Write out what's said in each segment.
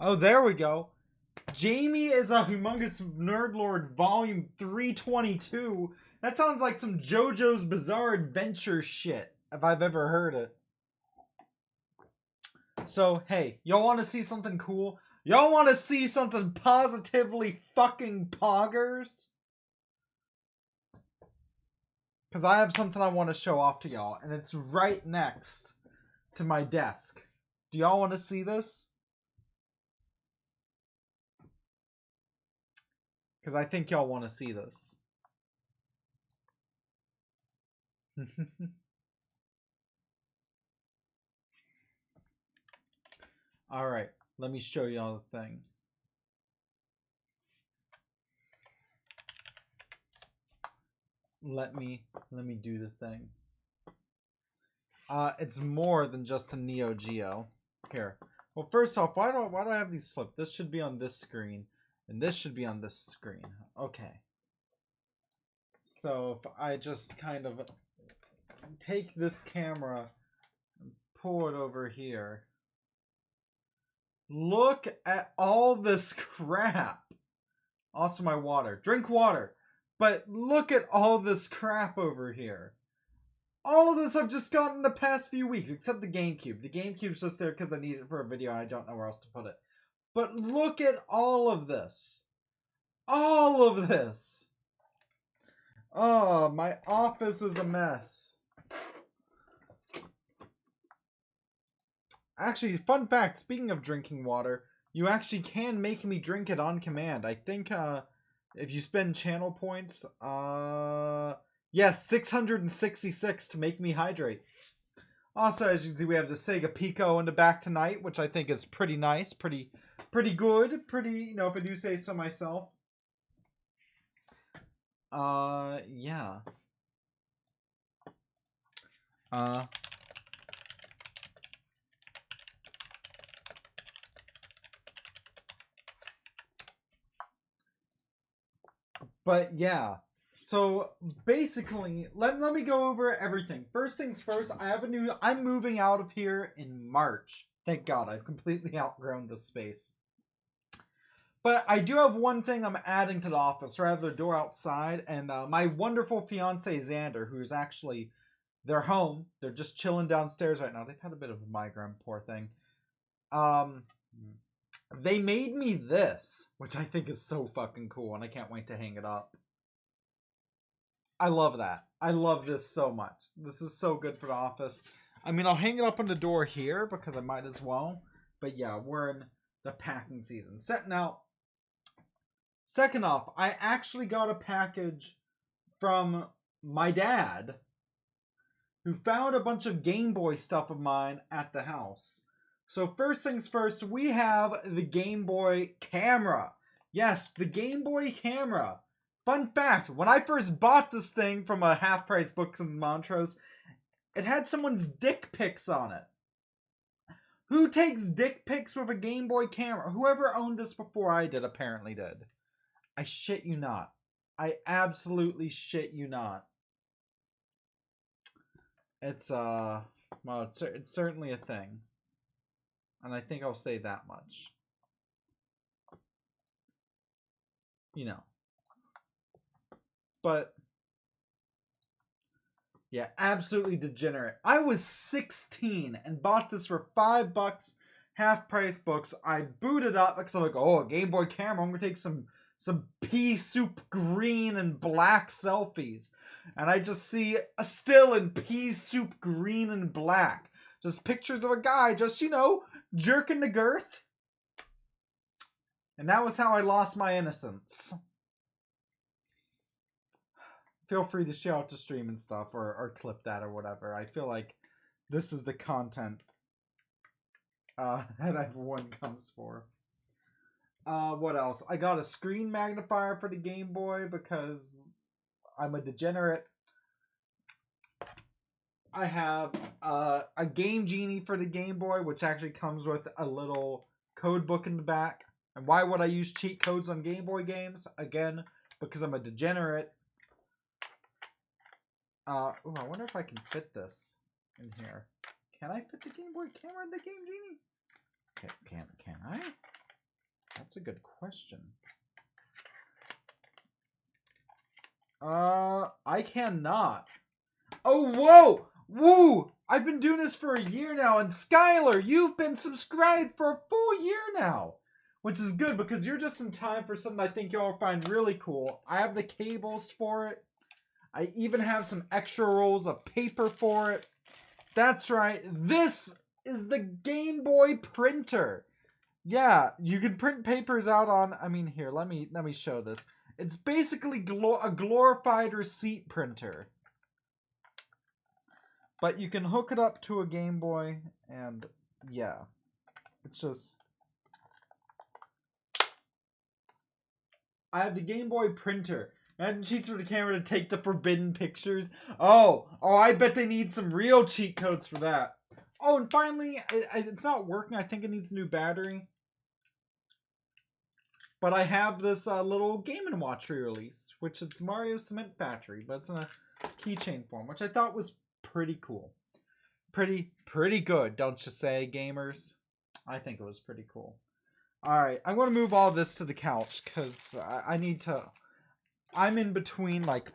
Oh, there we go. Jamie is a Humongous Nerd Lord Volume 322. That sounds like some JoJo's Bizarre Adventure shit, if I've ever heard it. So, hey, y'all want to see something cool? Y'all want to see something positively fucking poggers? Because I have something I want to show off to y'all, and it's right next to my desk. Do y'all want to see this? Because I think y'all want to see this. Alright, let me show y'all the thing. Let me do the thing. It's more than just a Neo Geo. Here. Well, first off, why do I have these flipped? This should be on this screen, and this should be on this screen. Okay. So if I just kind of take this camera and pull it over here. Look at all this crap. Also my water. Drink water. But look at all this crap over here. All of this I've just gotten in the past few weeks, except the GameCube. The GameCube's just there because I need it for a video and I don't know where else to put it. But look at all of this. All of this. Oh, my office is a mess. Actually, fun fact, speaking of drinking water, you actually can make me drink it on command. I think if you spend channel points, yes, 666 to make me hydrate. Also, as you can see, we have the Sega Pico in the back tonight, which I think is pretty nice, pretty good, pretty, if I do say so myself. Yeah. But yeah, so basically, let me go over everything. First things first, I'm moving out of here in March. Thank God, I've completely outgrown this space. But I do have one thing I'm adding to the office, rather the door outside, and my wonderful fiance Xander, who's actually, they're home. They're just chilling downstairs right now. They've had a bit of a migraine, poor thing. They made me this, which I think is so fucking cool, and I can't wait to hang it up. I love that. I love this so much. This is so good for the office. I mean, I'll hang it up on the door here because I might as well. But yeah, we're in the packing season. Now, second off, I actually got a package from my dad, who found a bunch of Game Boy stuff of mine at the house. So first things first, we have the Game Boy camera. Yes, the Game Boy camera. Fun fact, when I first bought this thing from a half-price books in Montrose, it had someone's dick pics on it. Who takes dick pics with a Game Boy camera? Whoever owned this before I did apparently did. I shit you not. I absolutely shit you not. It's, well, it's certainly a thing. And I think I'll say that much. But yeah, absolutely degenerate. I was 16 and bought this for $5, half price books. I booted up because I'm like, oh, a Game Boy camera. I'm gonna take some pea soup green and black selfies. And I just see a still in pea soup green and black. Just pictures of a guy just, jerking the girth. And that was how I lost my innocence. Feel free to share out the stream and stuff, or clip that or whatever. I feel like this is the content that everyone comes for. What else? I got a screen magnifier for the Game Boy because I'm a degenerate. I have a Game Genie for the Game Boy, which actually comes with a little code book in the back. And why would I use cheat codes on Game Boy games? Again, because I'm a degenerate. I wonder if I can fit this in here. Can I fit the Game Boy camera in the Game Genie? Can I? That's a good question. I cannot. Oh, whoa! Woo! I've been doing this for a year now, and Skylar, you've been subscribed for a full year now! Which is good, because you're just in time for something I think y'all find really cool. I have the cables for it. I even have some extra rolls of paper for it. That's right, this is the Game Boy printer! Yeah, you can print papers out on, I mean, here, let me show this. It's basically a glorified receipt printer. But you can hook it up to a Game Boy, and yeah, it's just... I have the Game Boy printer. Imagine cheats for the camera to take the forbidden pictures. Oh, I bet they need some real cheat codes for that. Oh, and finally, it's not working. I think it needs a new battery. But I have this little Game & Watch re-release, which it's Mario Cement Factory, but it's in a keychain form, which I thought was pretty cool. Pretty good, don't you say, gamers? I think it was pretty cool. Alright, I'm going to move all this to the couch, because I need to... I'm in between, like,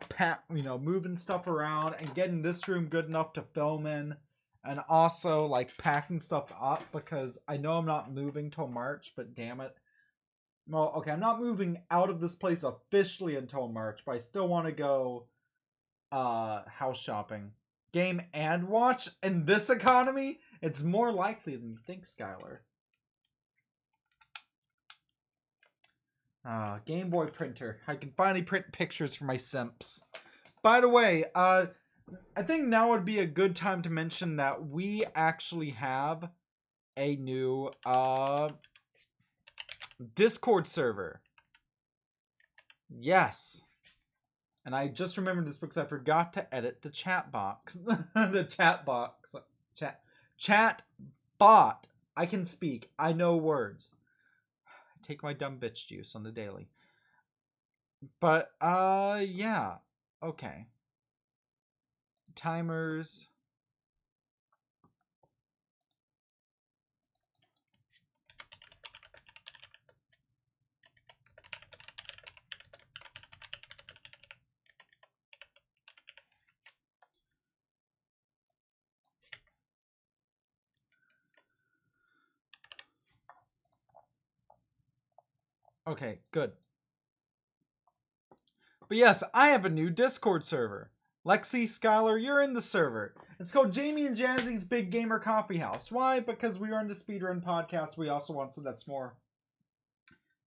moving stuff around and getting this room good enough to film in, and also, like, packing stuff up, because I know I'm not moving till March, but damn it. Well, okay, I'm not moving out of this place officially until March, but I still want to go house shopping. Game and watch? In this economy? It's more likely than you think, Skylar. Game Boy printer. I can finally print pictures for my simps. By the way, I think now would be a good time to mention that we actually have a new Discord server. Yes. And I just remembered this because I forgot to edit the chat box. The chat box. Chat bot. I can speak. I know words. I take my dumb bitch juice on the daily. But, yeah. Okay. Timers. Okay, good. But yes, I have a new Discord server. Lexi, Skylar, you're in the server. It's called Jamie and Jazzy's Big Gamer Coffee House. Why? Because we are in the Speedrun podcast. We also want something that's more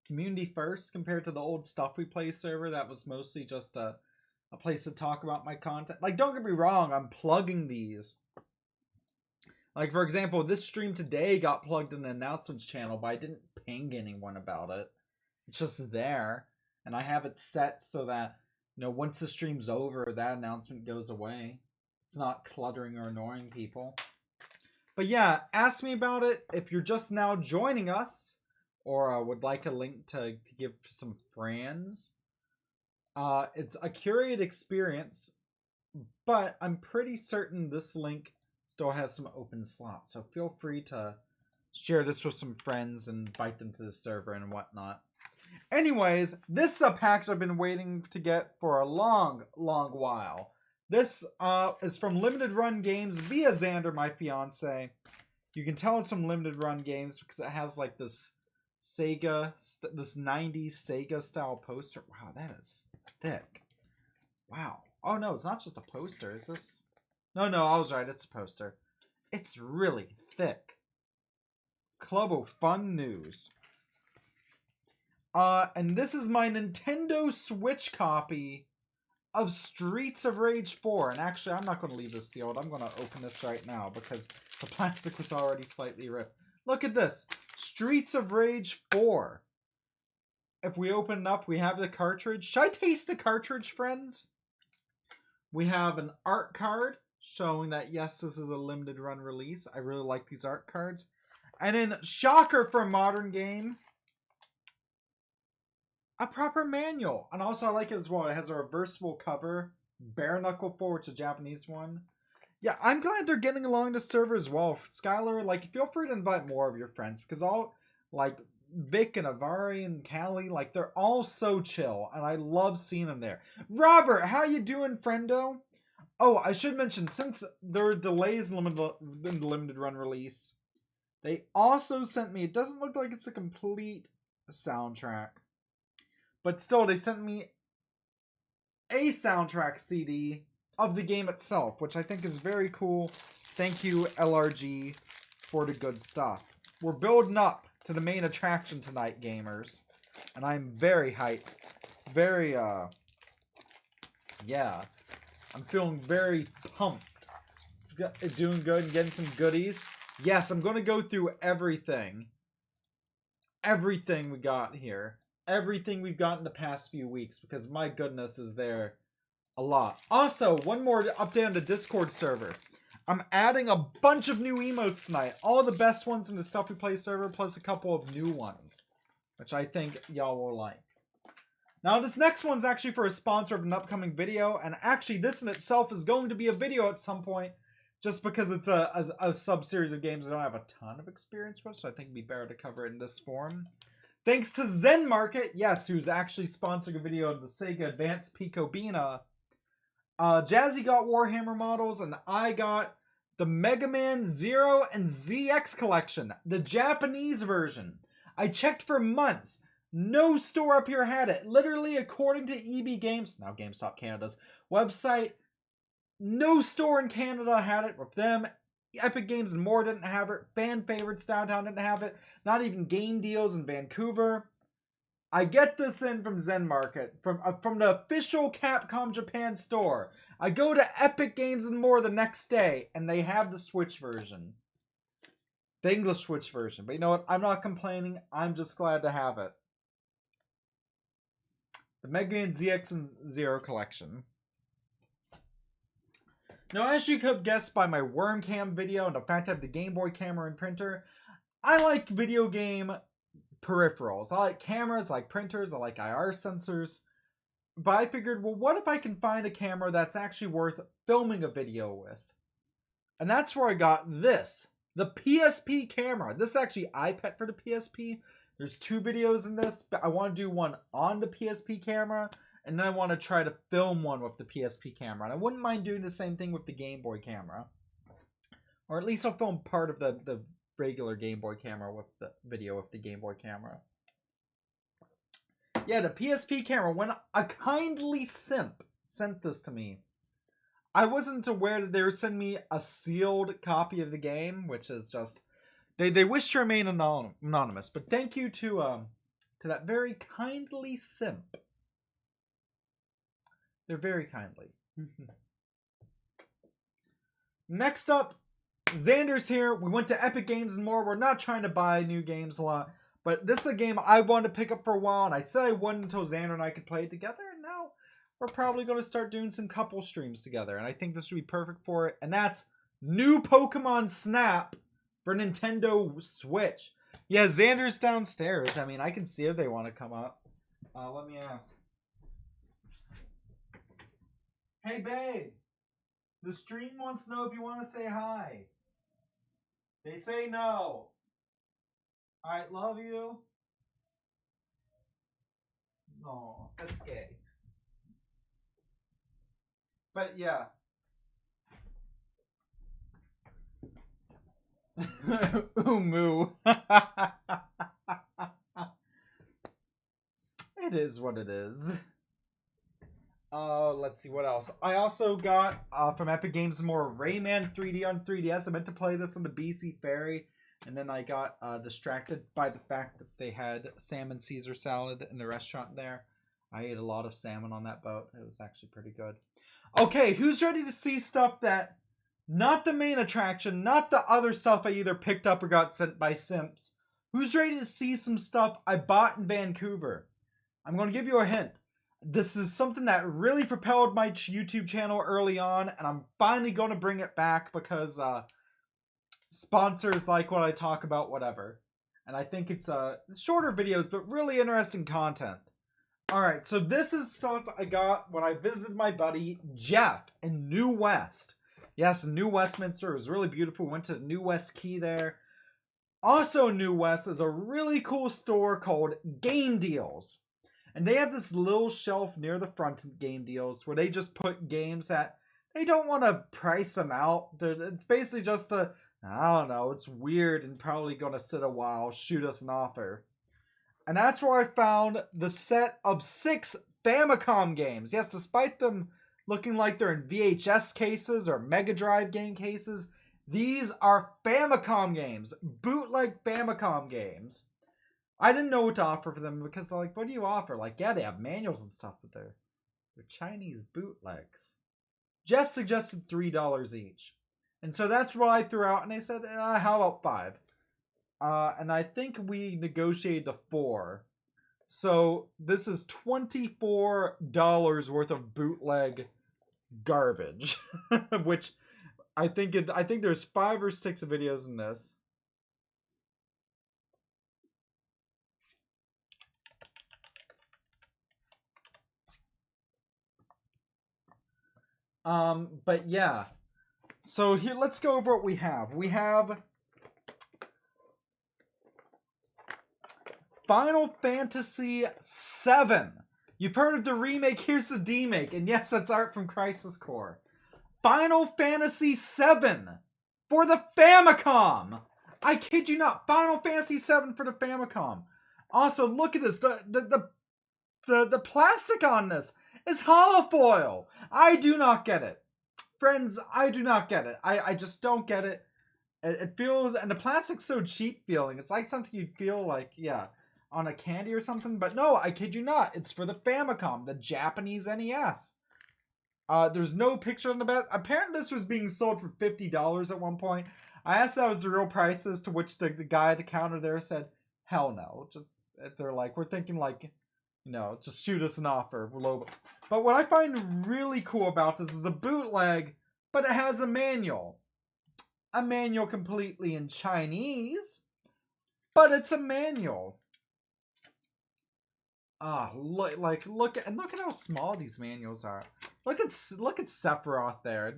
community first compared to the old Stuff We Play server that was mostly just a place to talk about my content. Like, don't get me wrong, I'm plugging these. Like, for example, this stream today got plugged in the announcements channel, but I didn't ping anyone about it. It's just there. And I have it set so that, once the stream's over, that announcement goes away. It's not cluttering or annoying people. But yeah, ask me about it if you're just now joining us, or would like a link to give some friends. It's a curated experience, but I'm pretty certain this link still has some open slots. So feel free to share this with some friends and invite them to the server and whatnot. Anyways, this is a package I've been waiting to get for a long while. This is from Limited Run Games via Xander, my fiance. You can tell it's from Limited Run Games because it has like this Sega, this 90s Sega style poster. Wow, that is thick. Wow. Oh no, it's not just a poster. Is this? No, I was right. It's a poster. It's really thick. Club of Fun News. And this is my Nintendo Switch copy of Streets of Rage 4. And actually, I'm not going to leave this sealed. I'm going to open this right now because the plastic was already slightly ripped. Look at this. Streets of Rage 4. If we open it up, we have the cartridge. Should I taste the cartridge, friends? We have an art card showing that, yes, this is a limited run release. I really like these art cards. And then, shocker for a modern game, a proper manual. And also, I like it as well. It has a reversible cover. Bare Knuckle 4, which is a Japanese one. Yeah, I'm glad they're getting along the server as well. Skylar, feel free to invite more of your friends. Because Vic and Avari and Callie, like, they're all so chill, and I love seeing them there. Robert, how you doing, friendo? Oh, I should mention, since there were delays in the limited run release, they also sent me, it doesn't look like it's a complete soundtrack, but still, they sent me a soundtrack CD of the game itself, which I think is very cool. Thank you, LRG, for the good stuff. We're building up to the main attraction tonight, gamers. And I'm very hyped. Very, yeah. I'm feeling very pumped. Doing good and getting some goodies. Yes, I'm going to go through everything. Everything we got here. Everything we've got in the past few weeks. Because my goodness, is there a lot. Also, one more update on the Discord server. I'm adding a bunch of new emotes tonight. All the best ones from the Stuff We Play server, plus a couple of new ones. Which I think y'all will like. Now, this next one's actually for a sponsor of an upcoming video. And actually, this in itself is going to be a video at some point. Just because it's a sub-series of games I don't have a ton of experience with. So I think it'd be better to cover it in this form. Thanks to Zen Market, yes, who's actually sponsoring a video of the Sega Advanced Picobina. Jazzy got Warhammer models, and I got the Mega Man Zero and ZX collection, the Japanese version. I checked for months. No store up here had it. Literally, according to EB Games, now GameStop Canada's website, no store in Canada had it with them. Epic Games and more didn't have it. Fan Favorites downtown didn't have it. Not even Game Deals in Vancouver. I get this in from Zen Market, from the official Capcom Japan store. I go to Epic Games and More the next day, and they have the Switch version. The English Switch version. But you know what? I'm not complaining. I'm just glad to have it. The Mega Man ZX and Zero collection. Now, as you could guess by my Wormcam video and the fact I have the Game Boy camera and printer, I like video game peripherals. I like cameras, I like printers, I like IR sensors. But I figured, well, what if I can find a camera that's actually worth filming a video with? And that's where I got this. The PSP camera. This is actually iPet for the PSP. There's 2 videos in this, but I want to do one on the PSP camera, and then I want to try to film one with the PSP camera. And I wouldn't mind doing the same thing with the Game Boy camera. Or at least I'll film part of the regular Game Boy camera with the video of the Game Boy camera. Yeah, the PSP camera, when a kindly simp sent this to me, I wasn't aware that they were sending me a sealed copy of the game, which is just... They wish to remain anonymous, but thank you to that very kindly simp. They're very kindly. Next up, Xander's here. We went to Epic Games and More. We're not trying to buy new games a lot, but this is a game I wanted to pick up for a while, and I said I wouldn't until Xander and I could play it together, and now we're probably going to start doing some couple streams together, and I think this would be perfect for it, and that's new Pokemon Snap for Nintendo Switch. Yeah, Xander's downstairs. I mean, I can see if they want to come up. Let me ask. Hey, babe. The stream wants to know if you want to say hi. They say no. Alright, love you. No, that's gay. But yeah. Moo. It is what it is. Let's see what else. I also got from Epic Games more Rayman 3D on 3DS. I meant to play this on the BC Ferry, and then I got distracted by the fact that they had salmon Caesar salad in the restaurant there. I ate a lot of salmon on that boat. It was actually pretty good. Okay, who's ready to see stuff that, not the main attraction, not the other stuff I either picked up or got sent by simps. Who's ready to see some stuff I bought in Vancouver? I'm going to give you a hint. This is something that really propelled my YouTube channel early on, and I'm finally going to bring it back because sponsors like what I talk about, whatever. And I think it's shorter videos, but really interesting content. Alright, so this is stuff I got when I visited my buddy Jeff in New West. Yes, New Westminster. It was really beautiful. We went to New West Key there. Also in New West is a really cool store called Game Deals. And they have this little shelf near the front of Game Deals where they just put games that they don't want to price them out. It's basically just I don't know, it's weird and probably going to sit a while, shoot us an offer. And that's where I found the set of 6 Famicom games. Yes, despite them looking like they're in VHS cases or Mega Drive game cases, these are Famicom games. Bootleg Famicom games. I didn't know what to offer for them because they're like, what do you offer? Like, yeah, they have manuals and stuff, but they're Chinese bootlegs. Jeff suggested $3 each. And so that's what I threw out, and they said, how about 5? And I think we negotiated to 4. So this is $24 worth of bootleg garbage, which I think there's 5 or 6 videos in this. But yeah. So here, let's go over what we have. We have Final Fantasy VII. You've heard of the remake, here's the demake. And yes, that's art from Crisis Core. Final Fantasy VII for the Famicom. I kid you not. Final Fantasy VII for the Famicom. Also, look at this. The plastic on this is holofoil. I do not get it. Friends, I do not get it. I just don't get it. It feels, and the plastic's so cheap feeling. It's like something you'd feel like, yeah, on a candy or something. But no, I kid you not. It's for the Famicom, the Japanese NES. There's no picture on the back. Apparently this was being sold for $50 at one point. I asked that was the real prices, to which the guy at the counter there said, hell no. Just, they're like, we're thinking like, you know, just shoot us an offer. But what I find really cool about this is a bootleg, but it has a manual. A manual completely in Chinese, but it's a manual. Look at how small these manuals are. Look at Sephiroth there.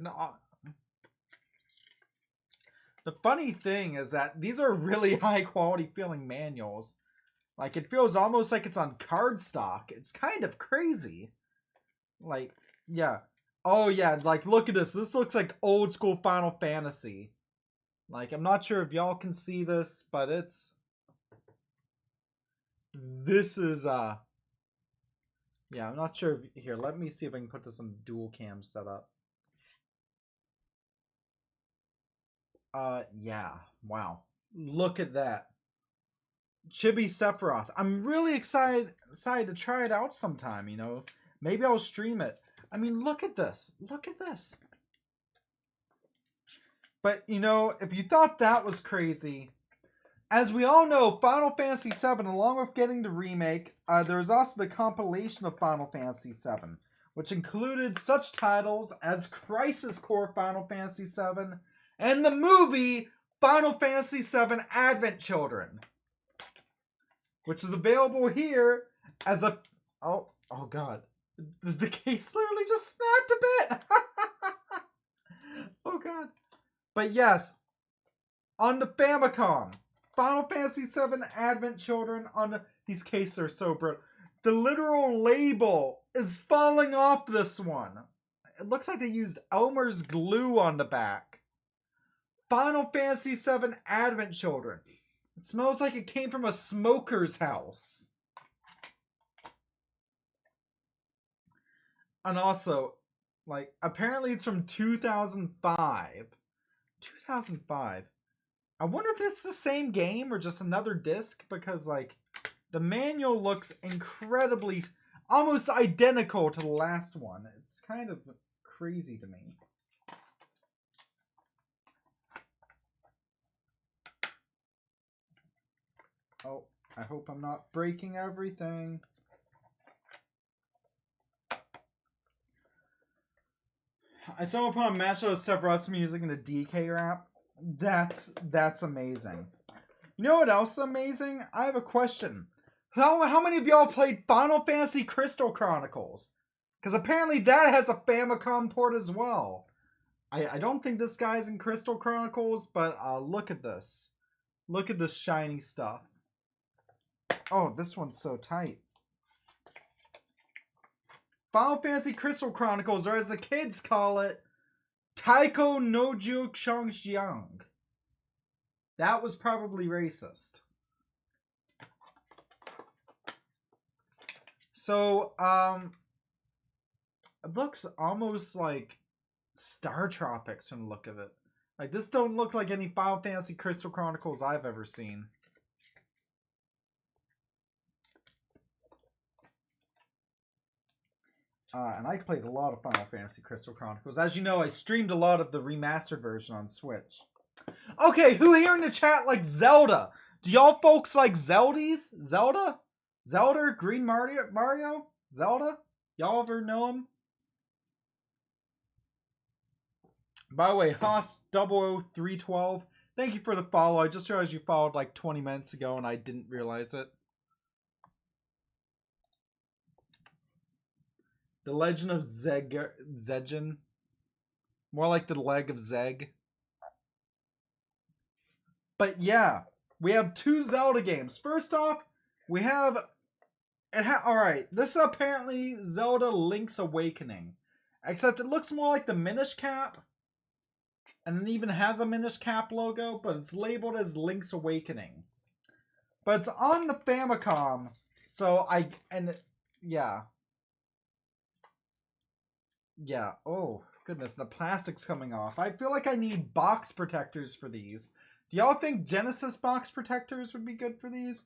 The funny thing is that these are really high quality feeling manuals. Like, it feels almost like it's on cardstock. It's kind of crazy. Like, yeah. Oh yeah, like look at this. This looks like old school Final Fantasy. Like, I'm not sure if y'all can see this, but this is yeah, I'm not sure if, here, let me see if I can put this on dual cam setup. Yeah, wow. Look at that. Chibi Sephiroth. I'm really excited to try it out sometime, you know. Maybe I'll stream it. I mean, look at this. Look at this. But, you know, if you thought that was crazy, as we all know, Final Fantasy VII, along with getting the remake, there was also the compilation of Final Fantasy VII, which included such titles as Crisis Core Final Fantasy VII and the movie Final Fantasy VII Advent Children, which is available here as a... Oh god. The case literally just snapped a bit. Oh god. But yes, on the Famicom, Final Fantasy VII Advent Children these cases are so brutal. The literal label is falling off this one. It looks like they used Elmer's glue on the back. Final Fantasy VII Advent Children. It smells like it came from a smoker's house. And also, like, apparently it's from 2005. 2005. I wonder if it's the same game or just another disc, because, like, the manual looks incredibly, almost identical to the last one. It's kind of crazy to me. Oh, I hope I'm not breaking everything. I stumbled upon a mashup of Sephiroth's music in the DK rap. That's amazing. You know what else is amazing? I have a question. How many of y'all played Final Fantasy Crystal Chronicles? Because apparently that has a Famicom port as well. I don't think this guy's in Crystal Chronicles, but look at this. Look at this shiny stuff. Oh, this one's so tight. Final Fantasy Crystal Chronicles, or as the kids call it, Taiko no Jiang. That was probably racist. So, it looks almost like Star Tropics from the look of it. Like, this don't look like any Final Fantasy Crystal Chronicles I've ever seen. And I played a lot of Final Fantasy Crystal Chronicles. As you know, I streamed a lot of the remastered version on Switch. Okay, who here in the chat likes Zelda? Do y'all folks like Zeldies? Zelda? Zelda? Green Mario? Zelda? Y'all ever know him? By the way, Haas 00312, thank you for the follow. I just realized you followed like 20 minutes ago and I didn't realize it. The Legend of Zedgen. More like the leg of Zeg. But yeah, we have 2 Zelda games. First off, we have... Alright, this is apparently Zelda Link's Awakening. Except it looks more like the Minish Cap. And it even has a Minish Cap logo, but it's labeled as Link's Awakening. But it's on the Famicom, so yeah. Yeah, oh, goodness, the plastic's coming off. I feel like I need box protectors for these. Do y'all think Genesis box protectors would be good for these?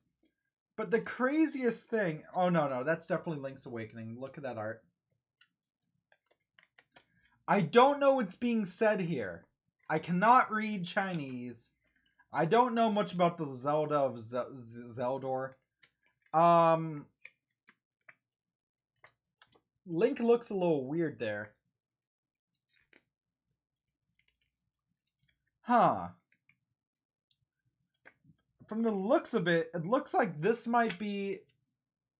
But the craziest thing... Oh, no, that's definitely Link's Awakening. Look at that art. I don't know what's being said here. I cannot read Chinese. I don't know much about the Zelda of Zeldor. Link looks a little weird there. Huh. From the looks of it, it looks like this might be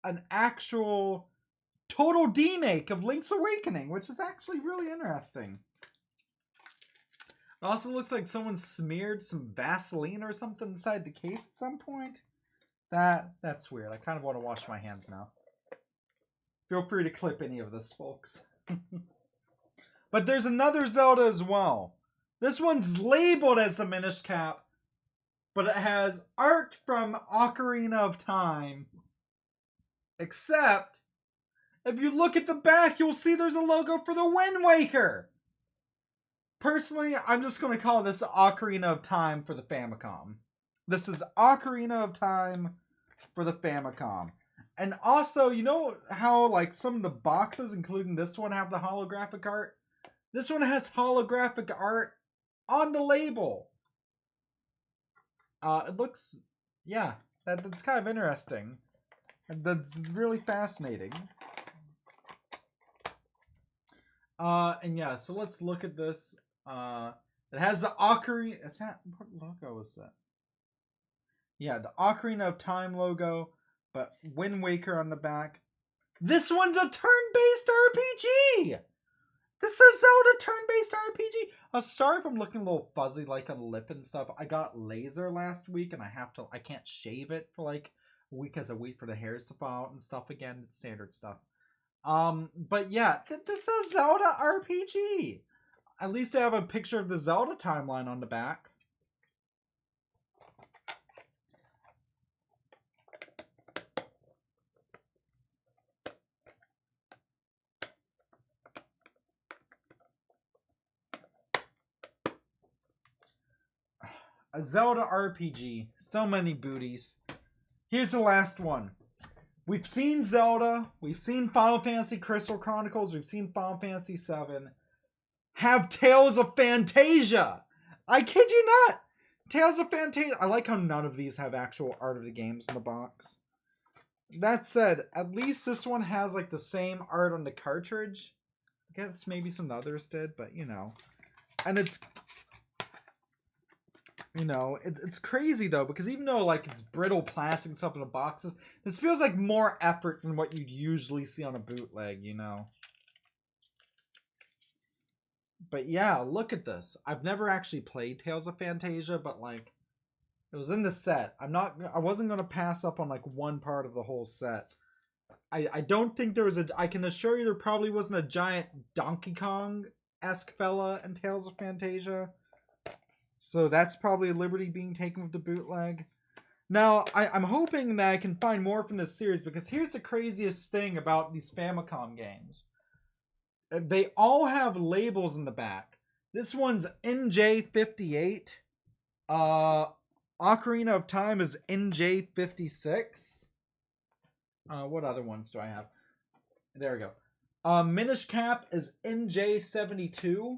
an actual total demake of Link's Awakening, which is actually really interesting. It also looks like someone smeared some Vaseline or something inside the case at some point. That's weird. I kind of want to wash my hands now. Feel free to clip any of this, folks. But there's another Zelda as well. This one's labeled as the Minish Cap, but it has art from Ocarina of Time. Except, if you look at the back, you'll see there's a logo for the Wind Waker. Personally, I'm just going to call this Ocarina of Time for the Famicom. This is Ocarina of Time for the Famicom. And also, you know how like some of the boxes, including this one, have the holographic art? This one has holographic art on the label. It looks, yeah, that's kind of interesting. That's really fascinating. And yeah, so let's look at this. It has the Ocarina. Is that, what logo is that? Yeah, the Ocarina of Time logo, but Wind Waker on the back. This one's a turn-based RPG. This is Zelda turn-based RPG. Sorry if I'm looking a little fuzzy like on the lip and stuff. I got laser last week and I can't shave it for like a week as I wait for the hairs to fall out and stuff again. It's standard stuff. But yeah, this is Zelda RPG. At least I have a picture of the Zelda timeline on the back. A Zelda RPG. So many booties. Here's the last one. We've seen Zelda. We've seen Final Fantasy Crystal Chronicles. We've seen Final Fantasy VII. Have Tales of Fantasia. I kid you not. Tales of Fantasia. I like how none of these have actual art of the games in the box. That said, at least this one has like the same art on the cartridge. I guess maybe some others did, but you know. And it's... You know, it's crazy though, because even though like it's brittle plastic and stuff in the boxes, this feels like more effort than what you'd usually see on a bootleg, you know. But yeah, look at this. I've never actually played Tales of Fantasia, but like, It was in the set. I wasn't going to pass up on like one part of the whole set. I don't think there was I can assure you there probably wasn't a giant Donkey Kong-esque fella in Tales of Fantasia. So that's probably a liberty being taken with the bootleg. Now, I'm hoping that I can find more from this series, because here's the craziest thing about these Famicom games. They all have labels in the back. This one's NJ58. Ocarina of Time is NJ56. What other ones do I have? There we go. Minish Cap is NJ72.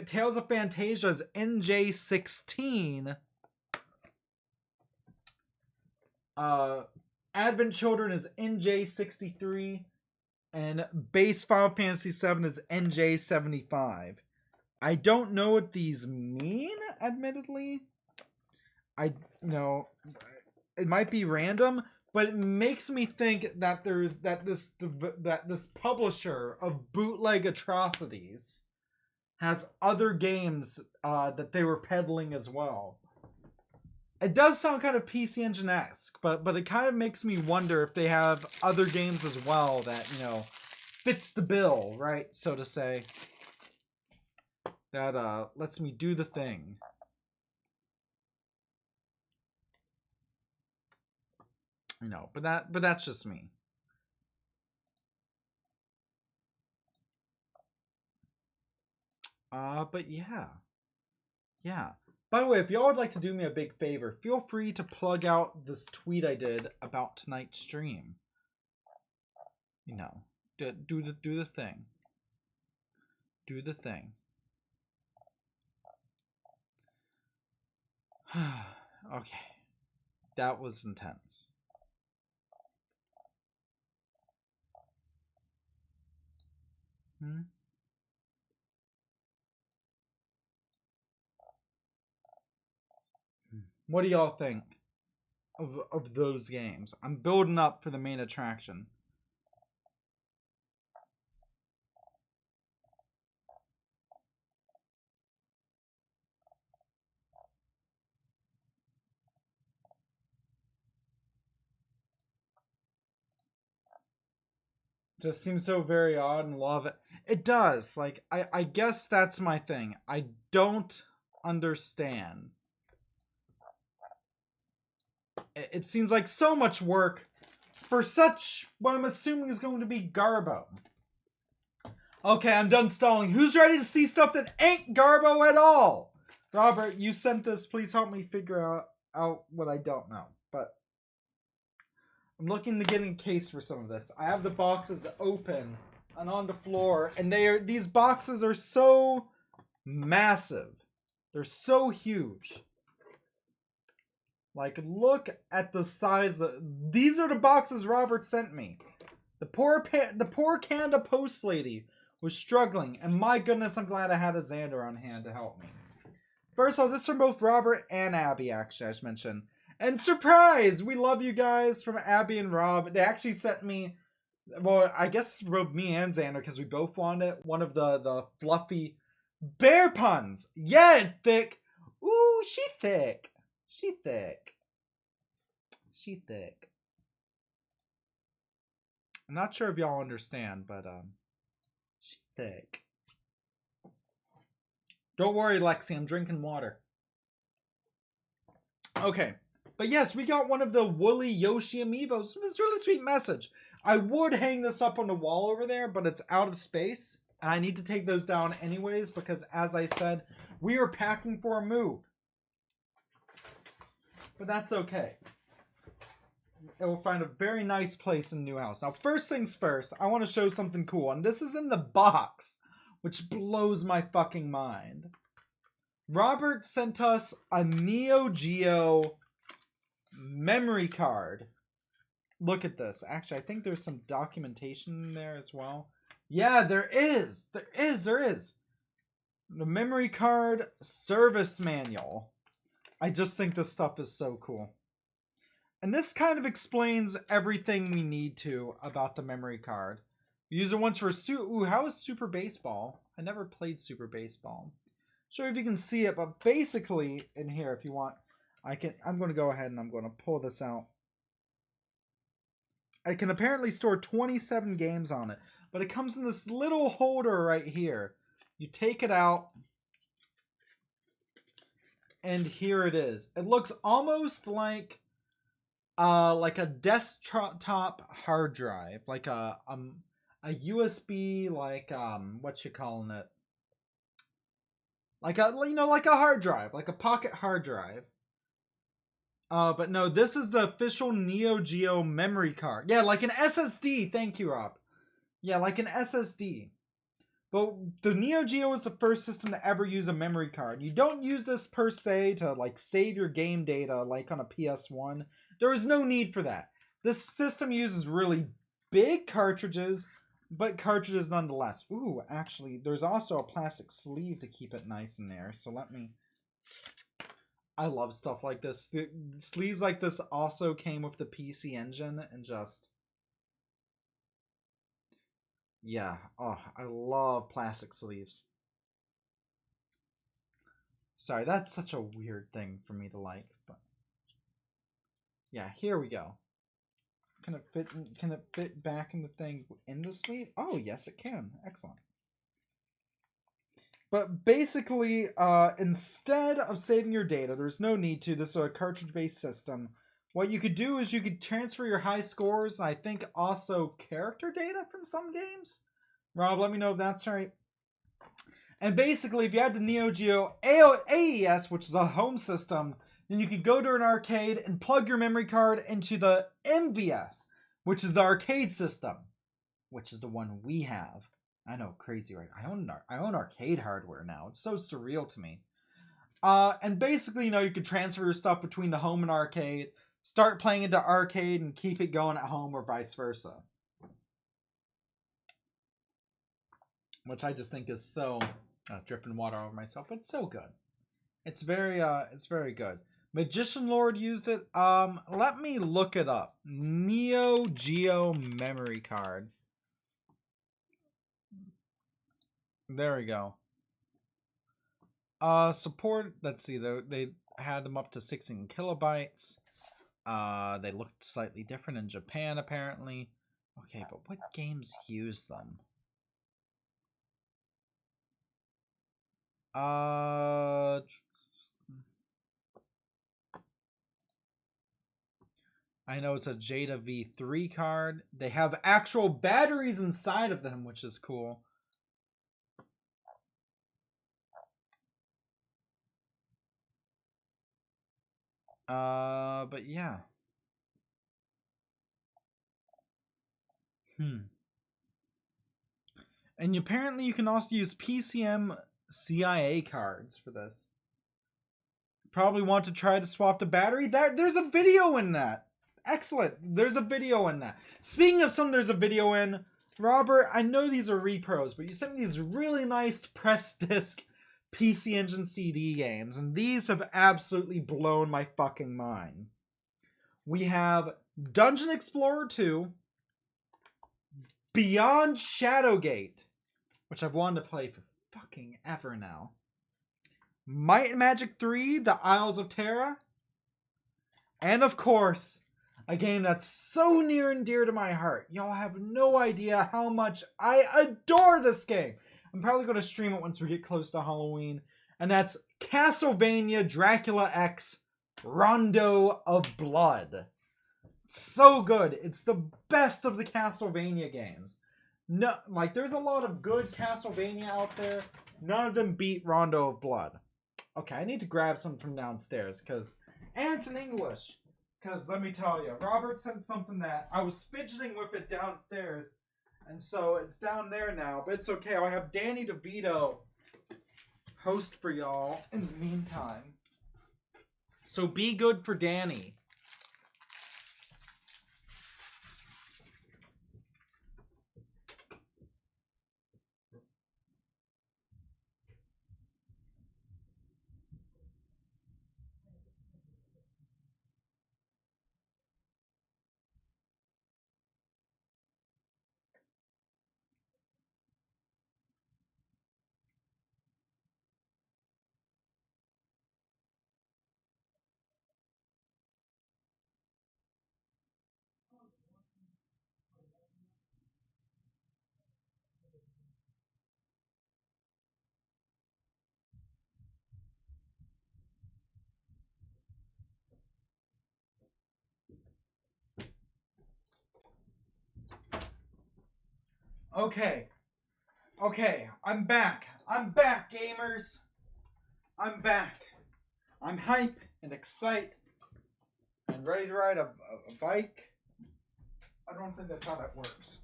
Tales of Fantasia is NJ16. Advent Children is NJ63. And base Final Fantasy VII is NJ75. I don't know what these mean, admittedly. It might be random, but it makes me think that this publisher of bootleg atrocities has other games that they were peddling as well. It does sound kind of PC Engine-esque, but it kind of makes me wonder if they have other games as well that, fits the bill, right, so to say. That lets me do the thing. But that's just me. But yeah. Yeah. By the way, if y'all would like to do me a big favor, feel free to plug out this tweet I did about tonight's stream. Do the thing. Do the thing. Okay. That was intense. What do y'all think of those games? I'm building up for the main attraction. Just seems so very odd and love it. It does. Like, I guess that's my thing. I don't understand. It seems like so much work for such what I'm assuming is going to be Garbo. Okay, I'm done stalling. Who's ready to see stuff that ain't Garbo at all? Robert, you sent this. Please help me figure out what I don't know. But I'm looking to get in case for some of this. I have the boxes open and on the floor, and these boxes are so massive. They're so huge. Like, look at the size of... These are the boxes Robert sent me. The poor Canada Post lady was struggling, and my goodness, I'm glad I had a Xander on hand to help me. First of all, this is from both Robert and Abby, actually, I should mention. And surprise! We love you guys from Abby and Rob. They actually sent me... Well, I guess both me and Xander, because we both wanted it. One of the fluffy bear puns. Yeah, thick. Ooh, she thick. She thick. She thick. I'm not sure if y'all understand, but she thick. Don't worry, Lexi, I'm drinking water. Okay. But yes, we got one of the woolly Yoshi amiibos with this really sweet message. I would hang this up on the wall over there, but it's out of space. And I need to take those down anyways, because as I said, we are packing for a move. But that's okay. It will find a very nice place in the new house. Now, first things first, I want to show something cool. And this is in the box, which blows my fucking mind. Robert sent us a Neo Geo memory card. Look at this. Actually, I think there's some documentation in there as well. Yeah, there is. There is. The memory card service manual. I just think this stuff is so cool. And this kind of explains everything we need to about the memory card. We use it once for... Ooh, how is Super Baseball? I never played Super Baseball. sure if you can see it, but basically in here, if you want, I'm going to go ahead and I'm going to pull this out. I can apparently store 27 games on it, but it comes in this little holder right here. You take it out, and here it is. It looks almost like a desktop hard drive, like a USB, like what you calling it? Like like a hard drive, like a pocket hard drive. But no, this is the official Neogeo Memory Card. Yeah, like an SSD. Thank you, Rob. Yeah, like an SSD. But the Neo Geo was the first system to ever use a memory card. You don't use this per se to like save your game data like on a PS1. There is no need for that. This system uses really big cartridges, but cartridges nonetheless. Ooh, actually, there's also a plastic sleeve to keep it nice in there. So let me... I love stuff like this. The sleeves like this also came with the PC Engine and just... Yeah, oh, I love plastic sleeves. Sorry, that's such a weird thing for me to like, but yeah, here we go. Can it fit back in the thing in the sleeve? Oh, yes, it can. Excellent. But basically, instead of saving your data, there's no need to. This is a cartridge-based system. What you could do is you could transfer your high scores, and I think also character data from some games. Rob, let me know if that's right. And basically, if you had the Neogeo Aes, which is a home system, then you could go to an arcade and plug your memory card into the MVS, which is the arcade system, which is the one we have. I know, crazy, right? I own arcade hardware now. It's so surreal to me. And basically, you could transfer your stuff between the home and arcade, start playing into arcade, and keep it going at home, or vice versa. Which I just think is so... dripping water over myself. It's so good. It's very good. Magician Lord used it. Let me look it up. Neo Geo Memory Card. There we go. Support. Let's see. They had them up to 16 kilobytes. They looked slightly different in Japan apparently. Okay, but what games use them? I know it's a Jada V3 card. They have actual batteries inside of them, which is cool. But yeah. And apparently you can also use PCM CIA cards for this. Probably want to try to swap the battery. There's a video in that. Excellent. There's a video in that. Speaking of something there's a video in, Robert, I know these are repros, but you sent me these really nice press disc PC Engine CD games, and these have absolutely blown my fucking mind. We have Dungeon Explorer 2, Beyond Shadowgate, which I've wanted to play for fucking ever now. Might and Magic 3, The Isles of Terra. And of course, a game that's so near and dear to my heart. Y'all have no idea how much I adore this game. I'm probably going to stream it once we get close to Halloween. And that's Castlevania Dracula X Rondo of Blood. So good. It's the best of the Castlevania games. No, like there's a lot of good Castlevania out there. None of them beat Rondo of Blood. Okay, I need to grab some from downstairs and it's in English. Because let me tell you, Robert sent something that I was fidgeting with it downstairs, and so it's down there now. But it's okay. I have Danny DeVito host for y'all in the meantime. So be good for Danny. Okay. Okay, I'm back. I'm back, gamers. I'm back. I'm hype and excited and ready to ride a bike. I don't think that's how that works.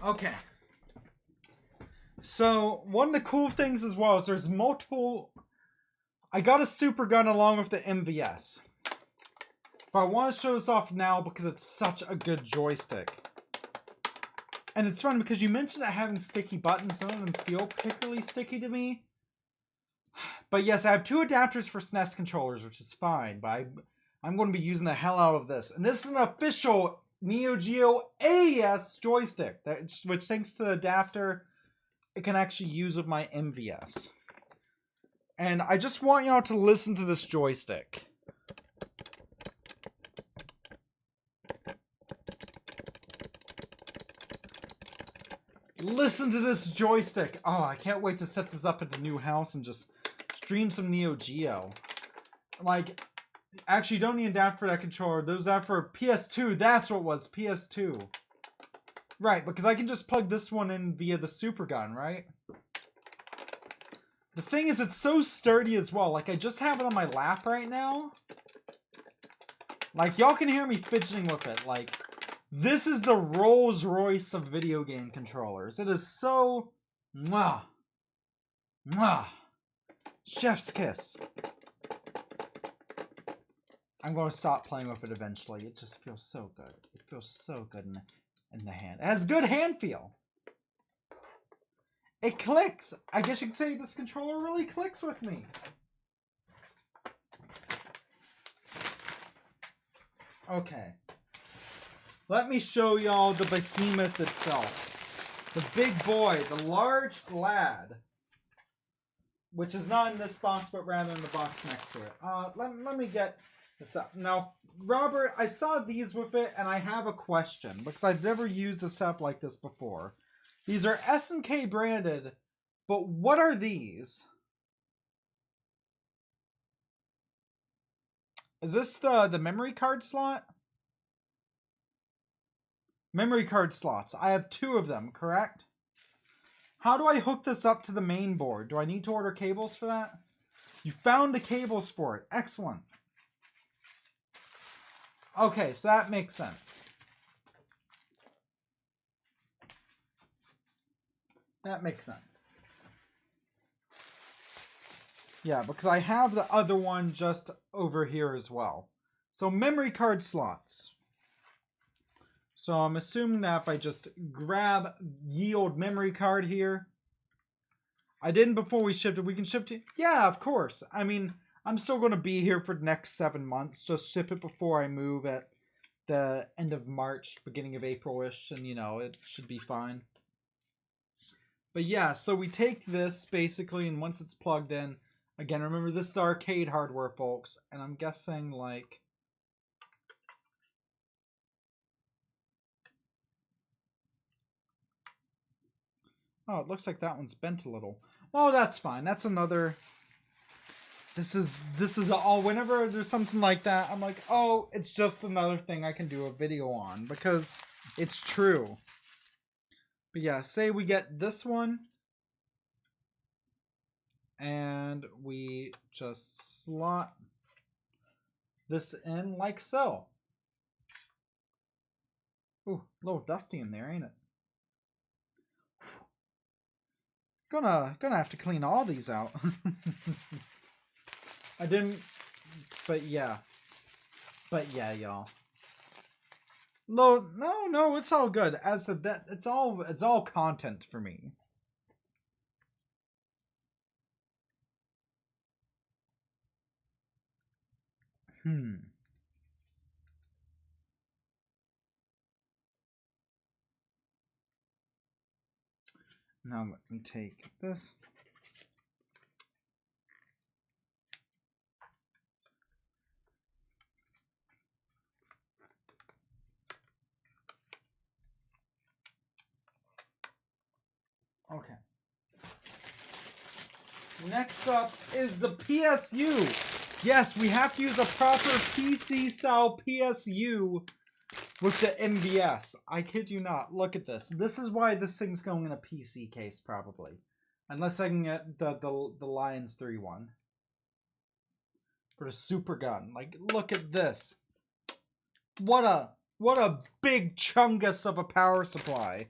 Okay. So, one of the cool things as well is there's multiple... I got a super gun along with the MVS. But I want to show this off now because it's such a good joystick. And it's fun because you mentioned it having sticky buttons. None of them feel particularly sticky to me. But yes, I have 2 adapters for SNES controllers, which is fine. But I'm going to be using the hell out of this. And this is an official Neogeo Aes Joystick. Which, thanks to the adapter, it can actually use with my MVS. And I just want y'all to listen to this joystick. Listen to this joystick. Oh, I can't wait to set this up at the new house and just stream some Neo Geo. Like, actually, you don't need an adapter for that controller. Those are for PS2. That's what it was, PS2. Right, because I can just plug this one in via the super gun, right? The thing is, it's so sturdy as well. Like, I just have it on my lap right now. Like, y'all can hear me fidgeting with it. Like, this is the Rolls Royce of video game controllers. It is so... Mwah. Mwah. Chef's kiss. I'm going to stop playing with it eventually. It just feels so good. It feels so good in the hand. It has good hand feel. It clicks. I guess you could say this controller really clicks with me. Okay. Let me show y'all the behemoth itself. The big boy, the large lad. Which is not in this box, but rather in the box next to it. Let me get this up. Now, Robert, I saw these with it, and I have a question. Because I've never used a setup like this before. These are S&K branded, but what are these? Is this the memory card slot? Memory card slots. I have 2 of them, correct? How do I hook this up to the main board? Do I need to order cables for that? You found the cables for it. Excellent. Okay, so that makes sense. That makes sense. Yeah, because I have the other one just over here as well. So memory card slots. So I'm assuming that if I just grab ye old memory card here. I didn't before we shipped it. We can ship to... Yeah, of course. I mean, I'm still going to be here for the next 7 months. Just ship it before I move at the end of March, beginning of April-ish. And, you know, it should be fine. But yeah, so we take this, basically, and once it's plugged in... Again, remember, this is arcade hardware, folks. And I'm guessing, like... Oh, it looks like that one's bent a little. Oh, that's fine. That's another... This is all... Whenever there's something like that, I'm like, oh, it's just another thing I can do a video on. Because it's true. But yeah, say we get this one. And we just slot this in like so. Ooh, a little dusty in there, ain't it? Gonna have to clean all these out. I didn't, but yeah, y'all. No, it's all good. As to that, it's all content for me. Now let me take this. Okay. Next up is the PSU. Yes, we have to use a proper PC-style PSU with the NVS. I kid you not. Look at this. This is why this thing's going in a PC case, probably. Unless I can get the Lions 3 one. For the super gun. Like, look at this. What a big chungus of a power supply.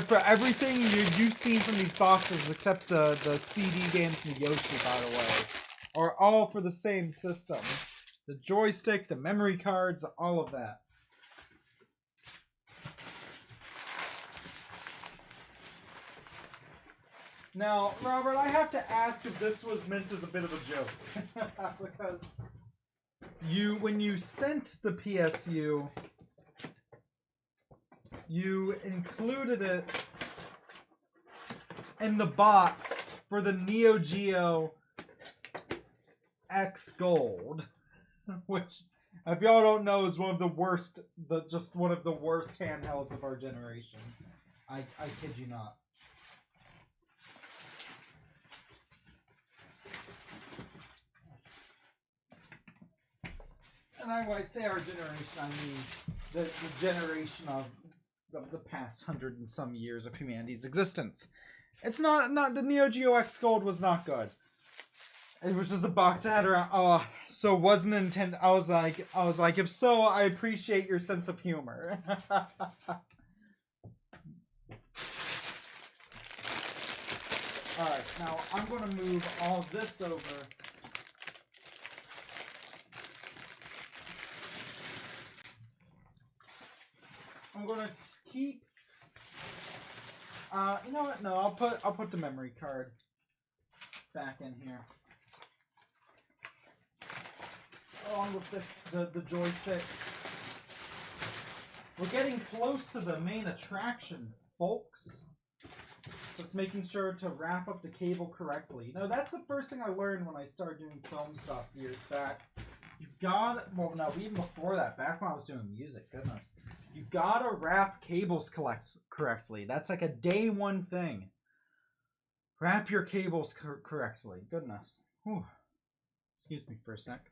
For everything you've seen from these boxes, except the CD games and the Yoshi, by the way, are all for the same system. The joystick, the memory cards, all of that. Now, Robert, I have to ask if this was meant as a bit of a joke. Because when you sent the PSU, you included it in the box for the Neo Geo X Gold, which, if y'all don't know, is one of the worst, just one of the worst handhelds of our generation. I kid you not. And when I say our generation, I mean the generation of the past 100 and some years of humanity's existence. It's not the Neo Geo X Gold was not good. It was just a box that had around. So it wasn't intended. I was like, if so, I appreciate your sense of humor. All right, now I'm going to move all this over. I'm gonna keep. You know what? No, I'll put the memory card back in here, along with the joystick. We're getting close to the main attraction, folks. Just making sure to wrap up the cable correctly. You know, that's the first thing I learned when I started doing film stuff years back. You've got, well, no, even before that, back when I was doing music, goodness. You gotta wrap cables correctly. That's like a day one thing. Wrap your cables correctly. Goodness. Whew. Excuse me for a sec.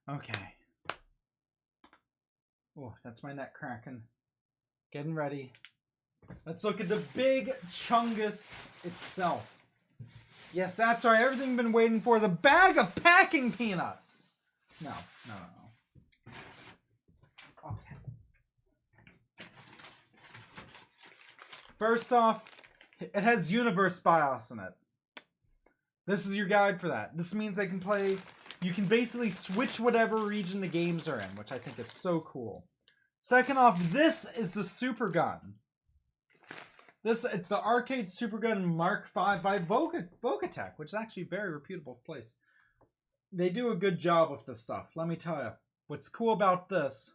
Okay. Oh, that's my neck cracking. Getting ready. Let's look at the big chungus itself. Yes, that's right. Everything you've been waiting for. The bag of packing peanuts. No. Okay. First off, it has Universe BIOS in it. This is your guide for that. This means I can play. You can basically switch whatever region the games are in, which I think is so cool. Second off, this is the Super Gun. It's the Arcade Super Gun Mark V by Vocatech, which is actually a very reputable place. They do a good job with this stuff. Let me tell you. What's cool about this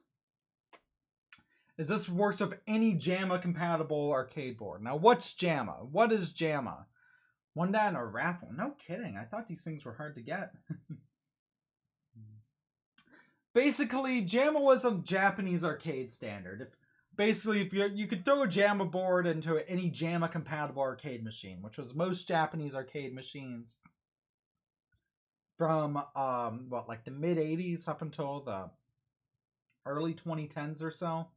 is this works with any JAMA-compatible arcade board. Now, what's JAMA? What is JAMA? Won that in a raffle. No kidding. I thought these things were hard to get. Basically, JAMA was a Japanese arcade standard. Basically, if you could throw a JAMA board into any JAMA-compatible arcade machine, which was most Japanese arcade machines from, like the mid-'80s up until the early 2010s or so,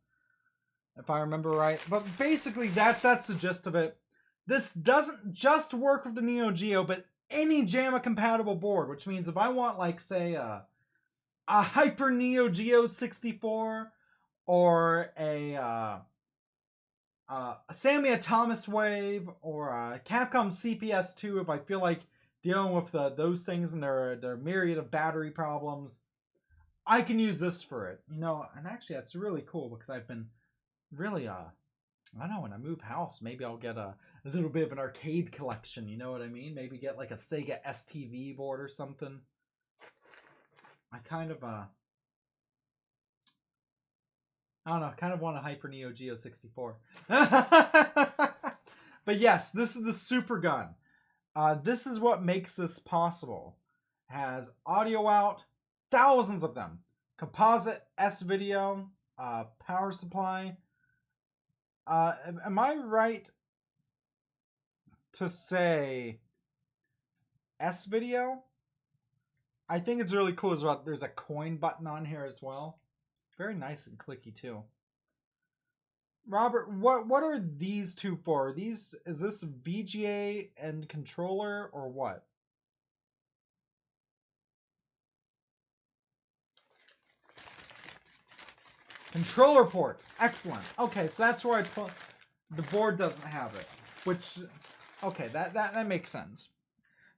if I remember right. But basically, that's the gist of it. This doesn't just work with the Neo Geo, but any JAMA-compatible board, which means if I want, like, say, a Hyper Neo Geo 64, or a Sammy Thomas Wave, or a Capcom CPS2, if I feel like dealing with those things and their myriad of battery problems, I can use this for it. You know, and actually that's really cool because I've been really, I don't know, when I move house, maybe I'll get a little bit of an arcade collection, you know what I mean? Maybe get like a Sega STV board or something. I kind of, I don't know, kind of want a Hyper Neo Geo 64. But yes, this is the Super Gun. This is what makes this possible. Has audio out, thousands of them. Composite S-Video, power supply. Am I right? to say S video. I think it's really cool as well. There's a coin button on here as well. Very nice and clicky too. Robert, what are these two for? Is this VGA and controller or what? Controller ports. Excellent. Okay, so that's where I put the board doesn't have it. Which okay, that makes sense.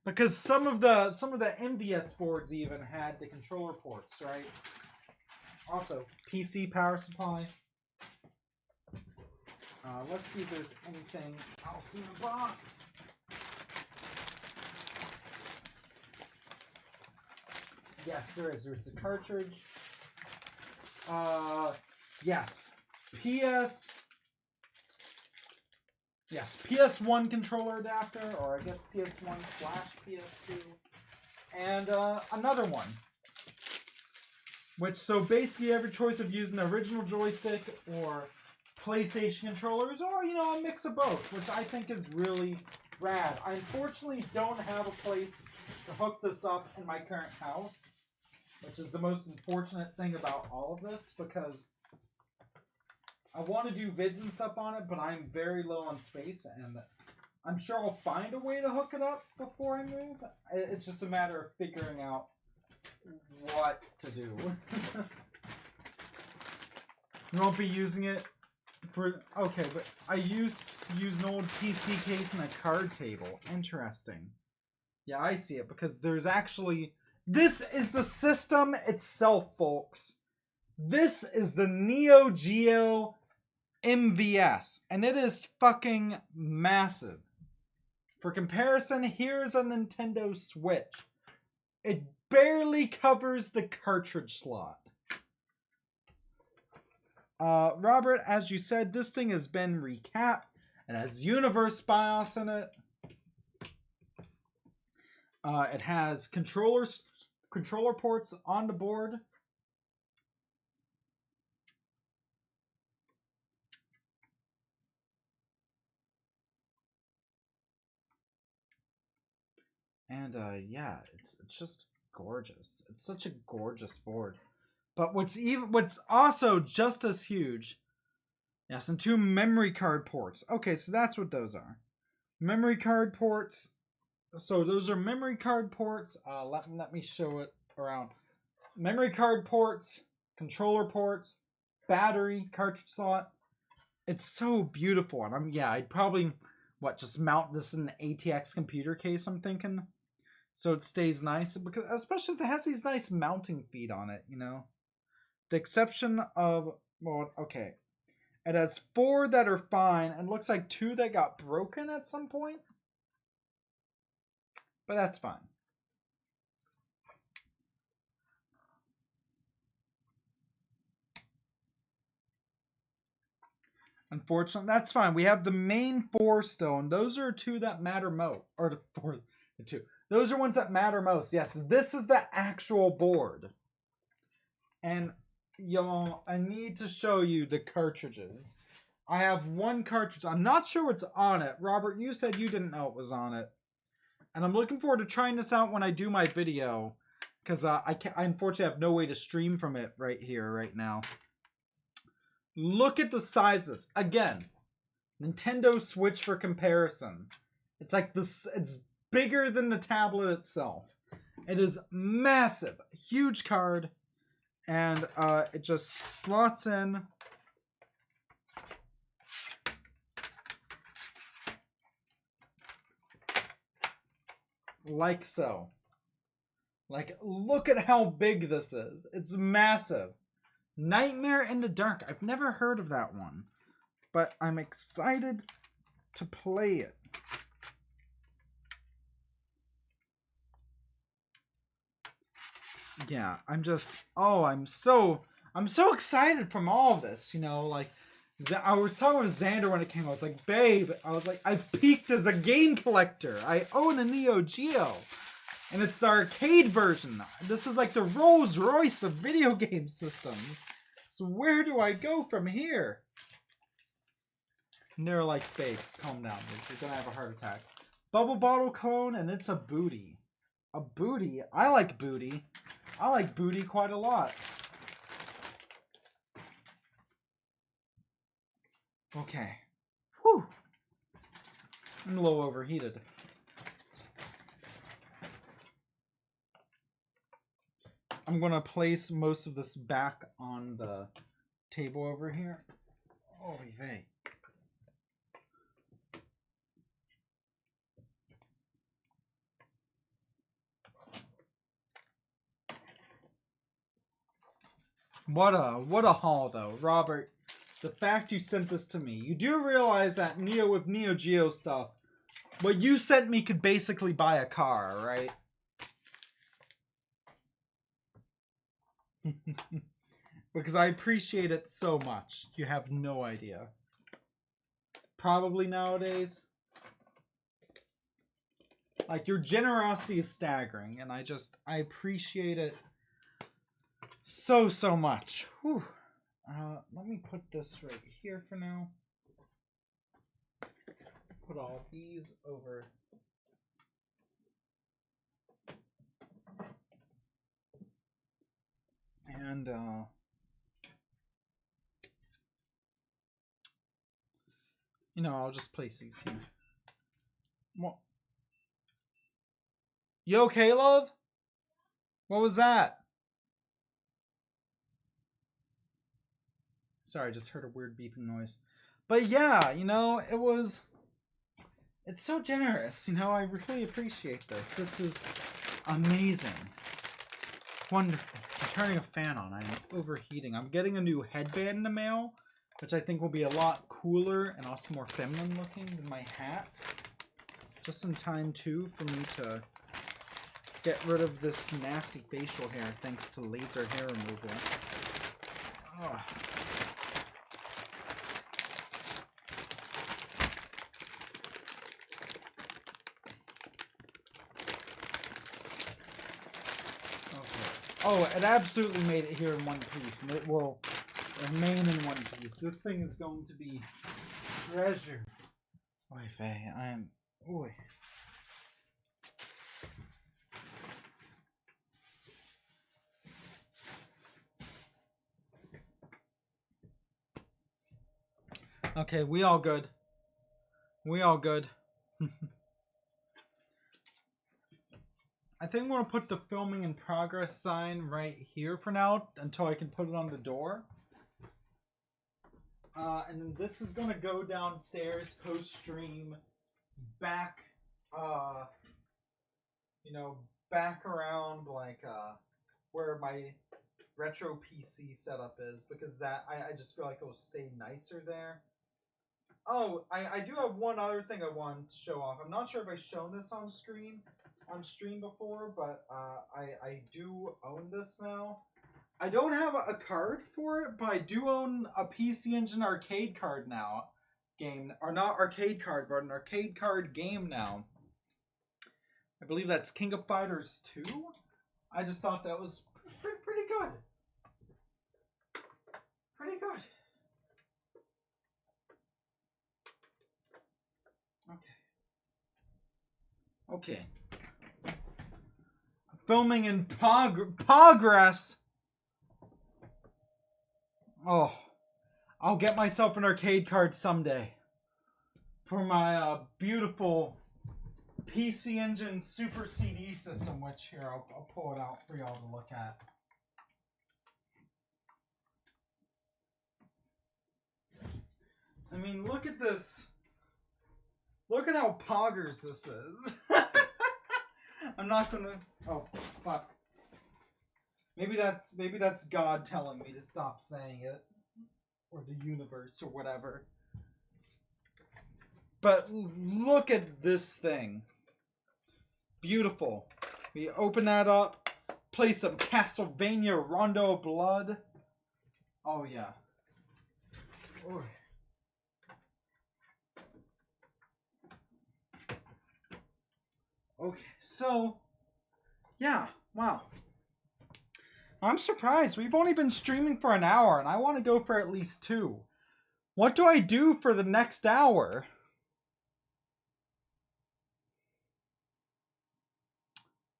Because some of the MVS boards even had the controller ports, right? Also, PC power supply. Let's see if there's anything else in the box. Yes, there is. There's the cartridge. Yes. PS1 controller adapter, or I guess PS1/PS2. And another one. Which, so basically you have your choice of using the original joystick or PlayStation controllers, or, you know, a mix of both, which I think is really rad. I unfortunately don't have a place to hook this up in my current house, which is the most unfortunate thing about all of this, because I want to do vids and stuff on it, but I'm very low on space, and I'm sure I'll find a way to hook it up before I move. It's just a matter of figuring out what to do. You won't be using it for... Okay, but I used to use an old PC case and a card table. Interesting. Yeah, I see it, because there's actually... This is the system itself, folks. This is the Neo Geo MVS, and it is fucking massive. For comparison, here's a Nintendo Switch. It barely covers the cartridge slot. Robert, as you said, this thing has been recapped. It has Universe BIOS in it. It has controller ports on the board. And yeah, it's just gorgeous. It's such a gorgeous board. But what's also just as huge, yes, and 2 memory card ports. Okay, so that's what those are. Memory card ports. So those are memory card ports. Let me show it around. Memory card ports, controller ports, battery, cartridge slot. It's so beautiful. And I'd probably just mount this in an ATX computer case, I'm thinking. So it stays nice, because especially if it has these nice mounting feet on it, you know. The exception of, well, okay. It has 4 that are fine, and looks like 2 that got broken at some point. But that's fine. Unfortunately, that's fine. We have the main 4 still, and those are 2 that matter most. Or the 2. Those are ones that matter most. Yes, this is the actual board. And, y'all, I need to show you the cartridges. I have 1 cartridge. I'm not sure what's on it. Robert, you said you didn't know what was on it. And I'm looking forward to trying this out when I do my video. Because I unfortunately have no way to stream from it right here, right now. Look at the size of this. Again, Nintendo Switch for comparison. It's like this. It's bigger than the tablet itself. It is massive, huge card, and it just slots in. Like so. Like, look at how big this is. It's massive. Nightmare in the Dark. I've never heard of that one, but I'm excited to play it. Yeah, I'm so excited from all of this, you know, like, I was talking with Xander when it came out. I was like, babe, I've peaked as a game collector. I own a Neo Geo. And it's the arcade version. This is like the Rolls Royce of video game systems. So where do I go from here? They're like fake. Calm down. You're gonna have a heart attack. Bubble bottle cone, and it's a booty. A booty? I like booty. I like booty quite a lot. Okay. Whew. I'm a little overheated. I'm gonna place most of this back on the table over here. Holy vey. What a haul though, Robert. The fact you sent this to me. You do realize that with Neo Geo stuff, what you sent me could basically buy a car, right? Because I appreciate it so much. You have no idea. Probably nowadays. Like, your generosity is staggering, and I appreciate it so much. Whew. Let me put this right here for now. Put all these over. And, you know, I'll just place these here. What? You okay, love? What was that? Sorry, I just heard a weird beeping noise. But yeah, you know, it's so generous. You know, I really appreciate this. This is amazing. Wonderful. I'm turning a fan on. I'm overheating. I'm getting a new headband in the mail, which I think will be a lot cooler and also more feminine looking than my hat. Just in time, too, for me to get rid of this nasty facial hair thanks to laser hair removal. Ugh. Oh, it absolutely made it here in one piece, and it will remain in one piece. This thing is going to be treasure. Oy vey, I am... Oy. Okay, we all good. We all good. I think I'm going to put the filming in progress sign right here for now until I can put it on the door. And then this is going to go downstairs post-stream back, you know, back around like where my retro PC setup is, because that I just feel like it will stay nicer there. Oh, I do have one other thing I want to show off. I'm not sure if I've shown this on stream before, but I do own this now. I don't have a card for it, but I do own a PC Engine arcade card now. Game, or not arcade card, but an arcade card game now. I believe that's King of Fighters 2. I just thought that was pretty good. Pretty good. Okay. Filming in progress. Oh, I'll get myself an arcade card someday for my beautiful PC Engine Super CD system, which here, I'll pull it out for y'all to look at. I mean, look at this. Look at how poggers this is. I'm not gonna... Oh, fuck. Maybe that's God telling me to stop saying it. Or the universe, or whatever. But look at this thing. Beautiful. We open that up. Play some Castlevania Rondo Blood. Oh, yeah. Ooh. Okay, so, yeah, wow. I'm surprised. We've only been streaming for an hour, and I want to go for at least 2. What do I do for the next hour?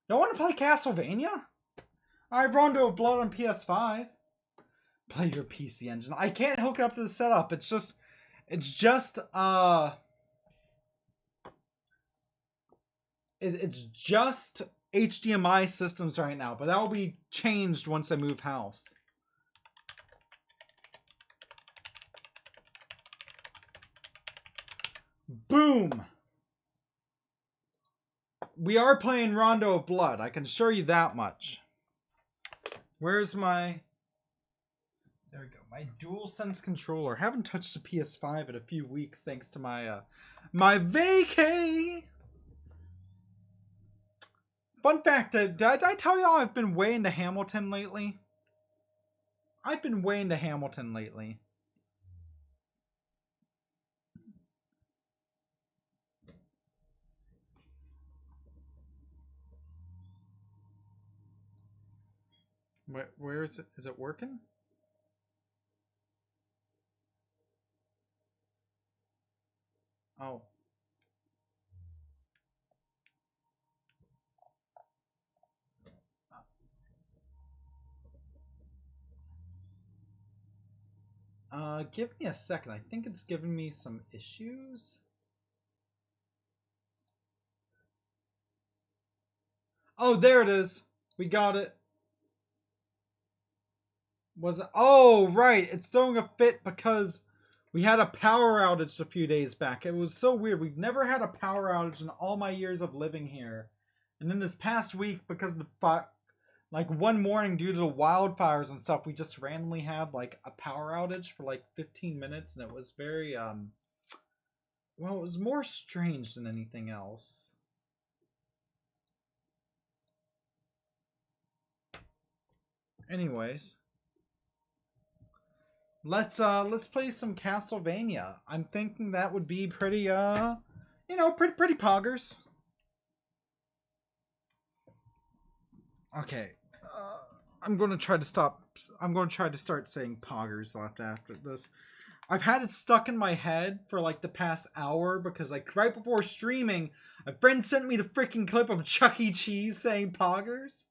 Don't want to play Castlevania? Alright, Rondo of Blood on PS5. Play your PC Engine. I can't hook it up to the setup. It's just HDMI systems right now, but that will be changed once I move house. Boom! We are playing Rondo of Blood. I can assure you that much. Where's my... There we go. My DualSense controller. Haven't touched the PS5 in a few weeks thanks to my my vacay. Fun fact, did I tell y'all I've been way into Hamilton lately? I've been way into Hamilton lately. Where is it? Is it working? Oh. Give me a second. I think it's giving me some issues. Oh, there it is. We got it. Was it? Oh, right. It's throwing a fit because we had a power outage a few days back. It was so weird. We've never had a power outage in all my years of living here. And then this past week, because of the like one morning due to the wildfires and stuff, we just randomly had like a power outage for like 15 minutes, and it was very well, it was more strange than anything else. Anyways, let's play some Castlevania. I'm thinking that would be pretty you know, pretty poggers. Okay. I'm going to try to stop. I'm going to try to start saying poggers left after this. I've had it stuck in my head for like the past hour because like right before streaming, a friend sent me the freaking clip of Chuck E. Cheese saying poggers.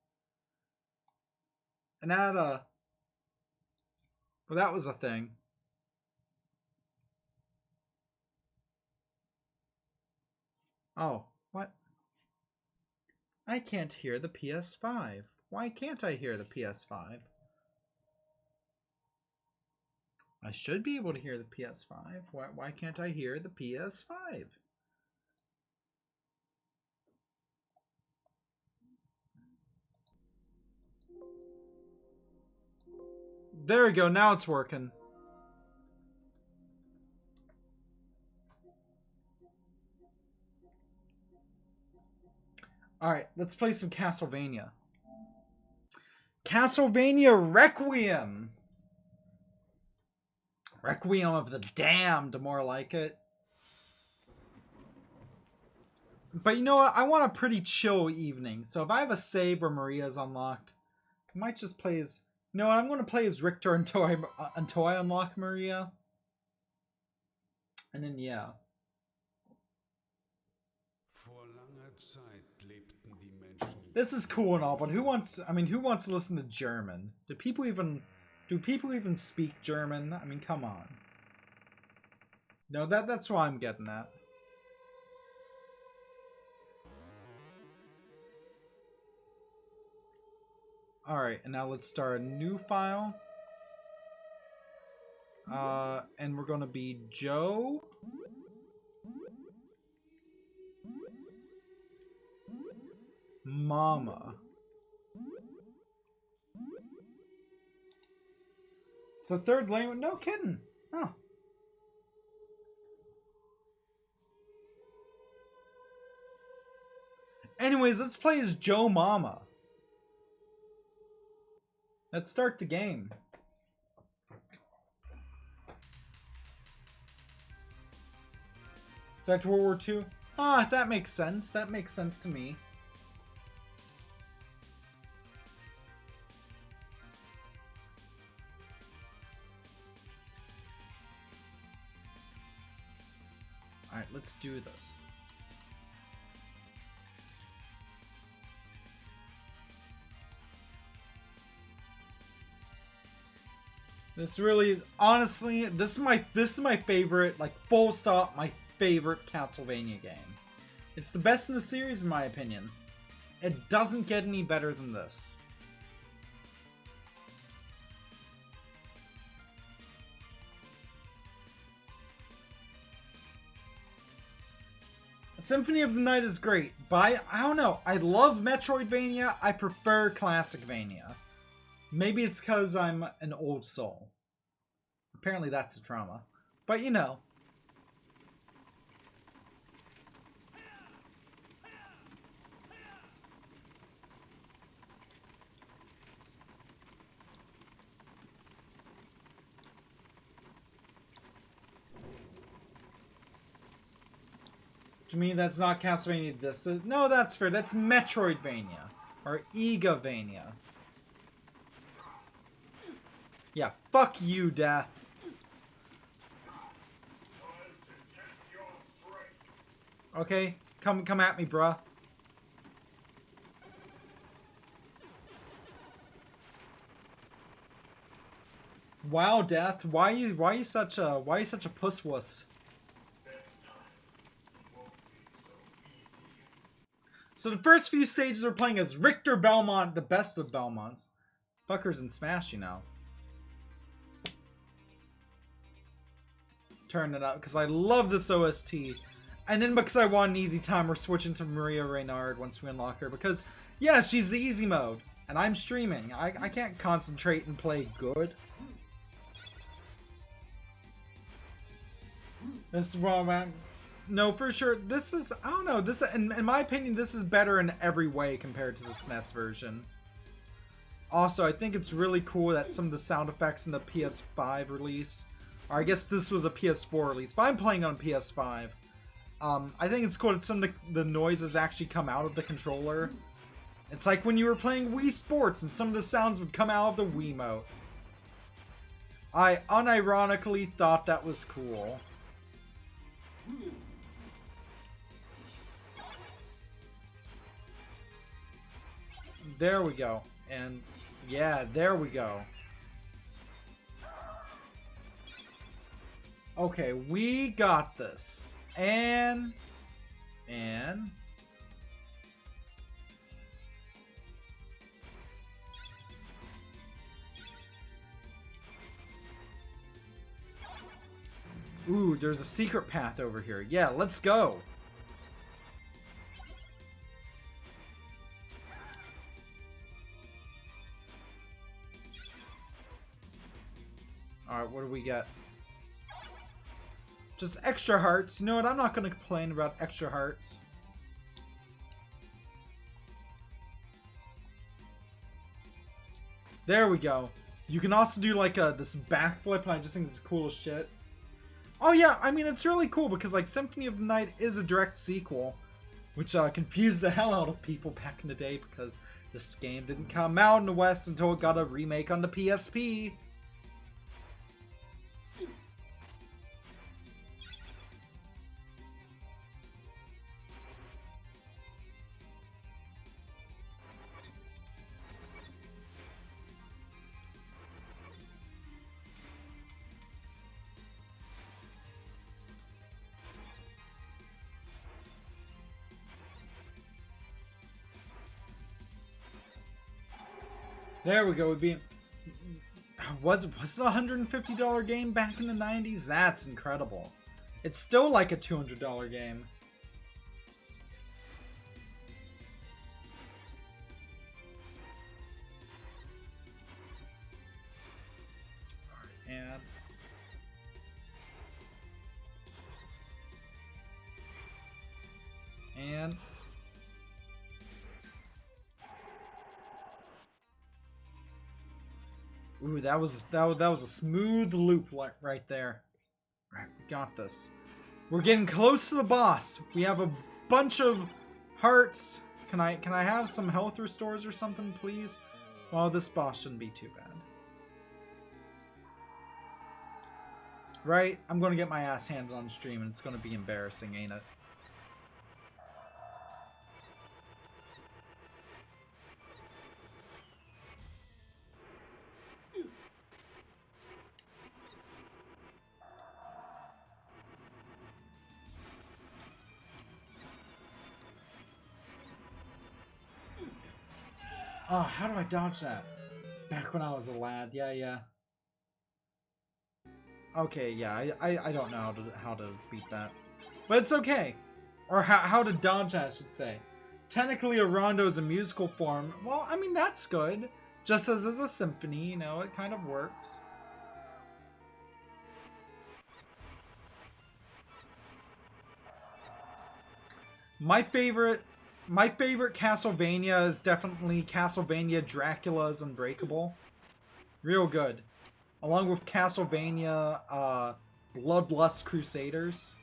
And that well, that was a thing. Oh, what? I can't hear the PS5. Why can't I hear the PS5? I should be able to hear the PS5. Why can't I hear the PS5? There we go, now it's working. Alright, let's play some Castlevania. Castlevania Requiem! Requiem of the Damned, more like it. But you know what? I want a pretty chill evening. So if I have a save where Maria's unlocked, I might just play as... You know what? I'm going to play as Richter until I unlock Maria. And then, yeah. This is cool and all, but who wants to listen to German? Do people even speak German? I mean, come on. No, that's what I'm getting at. Alright, and now let's start a new file. And we're gonna be Joe. Mama. So third language, no kidding. Huh. Anyways, let's play as Joe Mama. Let's start the game. So after World War II? Ah, that makes sense. That makes sense to me. Let's do this. This really, honestly, this is my favorite, like, full stop, my favorite Castlevania game. It's the best in the series, in my opinion. It doesn't get any better than this. Symphony of the Night is great, but I don't know. I love Metroidvania. I prefer Classicvania. Maybe it's because I'm an old soul. Apparently that's a trauma. But you know. To me, that's not Castlevania. This is... No, that's fair. That's Metroidvania. Or Egavania. Yeah, fuck you, Death. Okay, come at me, bruh. Wow, Death. Why you such a puss wuss? So the first few stages are playing as Richter Belmont, the best of Belmonts. Fuckers in Smash, you know. Turn it up because I love this OST. And then because I want an easy time, we're switching to Maria Reynard once we unlock her. Because, yeah, she's the easy mode. And I'm streaming. I can't concentrate and play good. This is wrong, man. No, for sure. This is, I don't know. This, in my opinion, this is better in every way compared to the SNES version. Also, I think it's really cool that some of the sound effects in the PS5 release, or I guess this was a PS4 release, but I'm playing on PS5. I think it's cool that some of the noises actually come out of the controller. It's like when you were playing Wii Sports and some of the sounds would come out of the Wiimote. I unironically thought that was cool. There we go. And yeah, there we go. Okay, we got this. And ooh, there's a secret path over here. Yeah, let's go. Alright, what do we get? Just extra hearts. You know what? I'm not going to complain about extra hearts. There we go. You can also do like this backflip, and I just think it's cool as shit. Oh yeah, I mean, it's really cool because like Symphony of the Night is a direct sequel, which confused the hell out of people back in the day because this game didn't come out in the West until it got a remake on the PSP. There we go. Was it a $150 game back in the 90s? That's incredible. It's still like a $200 game. And ooh, that was a smooth loop right there. All right, we got this. We're getting close to the boss. We have a bunch of hearts. Can I have some health restores or something, please? Well, this boss shouldn't be too bad. Right? I'm gonna get my ass handed on stream and it's gonna be embarrassing, ain't it? Oh, how do I dodge that? Back when I was a lad, yeah. Okay, yeah, I don't know how to beat that. But it's okay. Or how to dodge that, I should say. Technically, a rondo is a musical form. Well, I mean, that's good. Just as is a symphony, you know, it kind of works. My favorite Castlevania is definitely Castlevania Dracula's Unbreakable. Real good. Along with Castlevania Bloodlust Crusaders.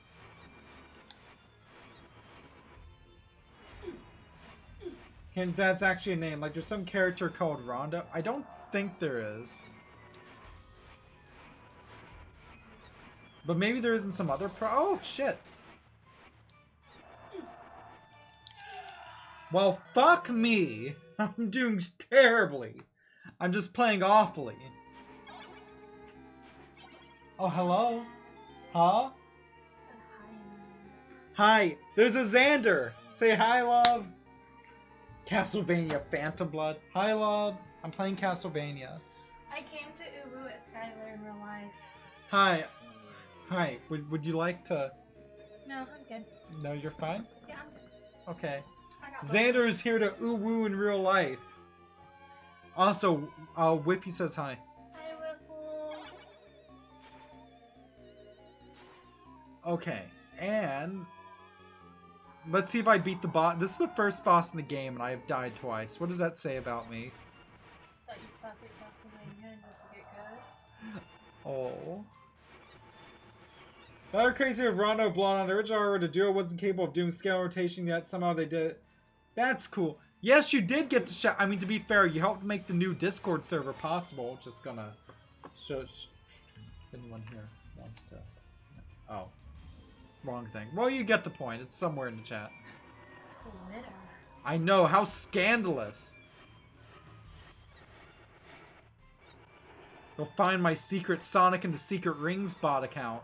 And that's actually a name. Like, there's some character called Rondo. I don't think there is. But maybe there isn't some other oh, shit. Well, fuck me. I'm doing terribly. I'm just playing awfully. Oh, hello? Huh? Hi. There's a Xander. Say hi, love. Castlevania Phantom Blood. Hi, love. I'm playing Castlevania. I came to Ubu at Skylar in real life. Hi. Hi. Would you like to... No, I'm good. No, you're fine? Yeah, I'm good. Okay. Xander is here to ooh-woo in real life. Also, Whippy says hi. Hi, Whipple. Okay, and... let's see if I beat the boss. This is the first boss in the game, and I have died twice. What does that say about me? Thought you stopped at Castlevania and just get good. Oh. Another crazy of Rondo Blonde on the original hardware, the duo wasn't capable of doing scale rotation yet. Somehow they did it. That's cool. Yes, you did get to shout. I mean, to be fair, you helped make the new Discord server possible. Just gonna show anyone here wants to. Oh, wrong thing. Well, you get the point. It's somewhere in the chat. Glitter. I know, how scandalous. You'll find my secret Sonic and the Secret Rings bot account.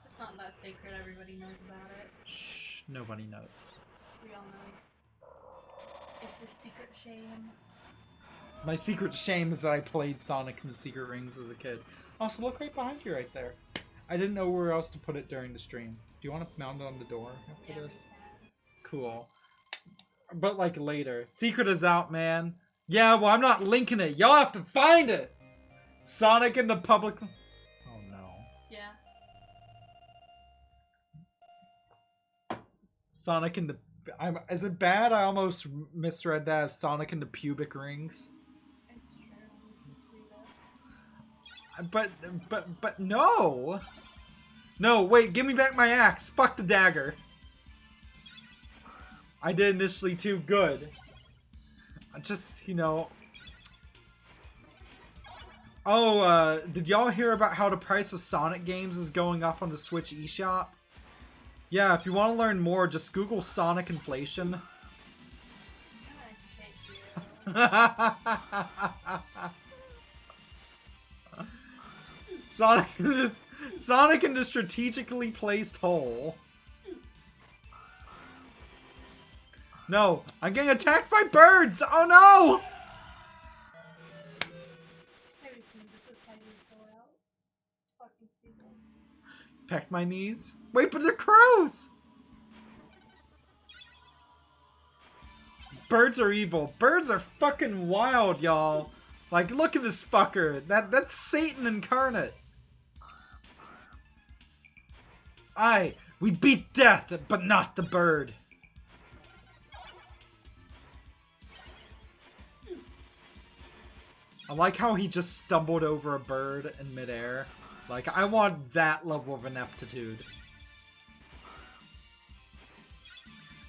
It's not that secret. Everybody knows about it. Shh, nobody knows. We all know. It's your secret shame. My secret shame is that I played Sonic and the Secret Rings as a kid. Also, look right behind you right there. I didn't know where else to put it during the stream. Do you want to mount it on the door after this? Cool. But like later. Secret is out, man. Yeah, well, I'm not linking it. Y'all have to find it. Sonic in the public... oh, no. Yeah. Sonic in the... is it bad? I almost misread that as Sonic in the pubic rings. It's true. But no! No, wait, give me back my axe. Fuck the dagger. I did initially too good. I just, you know... oh, did y'all hear about how the price of Sonic games is going up on the Switch eShop? Yeah, if you want to learn more, just Google Sonic inflation. Sonic in the strategically placed hole. No, I'm getting attacked by birds! Oh no! Pecked my knees? Wait, but they're crows! Birds are evil. Birds are fucking wild, y'all. Like, look at this fucker. That's Satan incarnate. Aye, we beat death, but not the bird. I like how he just stumbled over a bird in midair. Like, I want that level of ineptitude.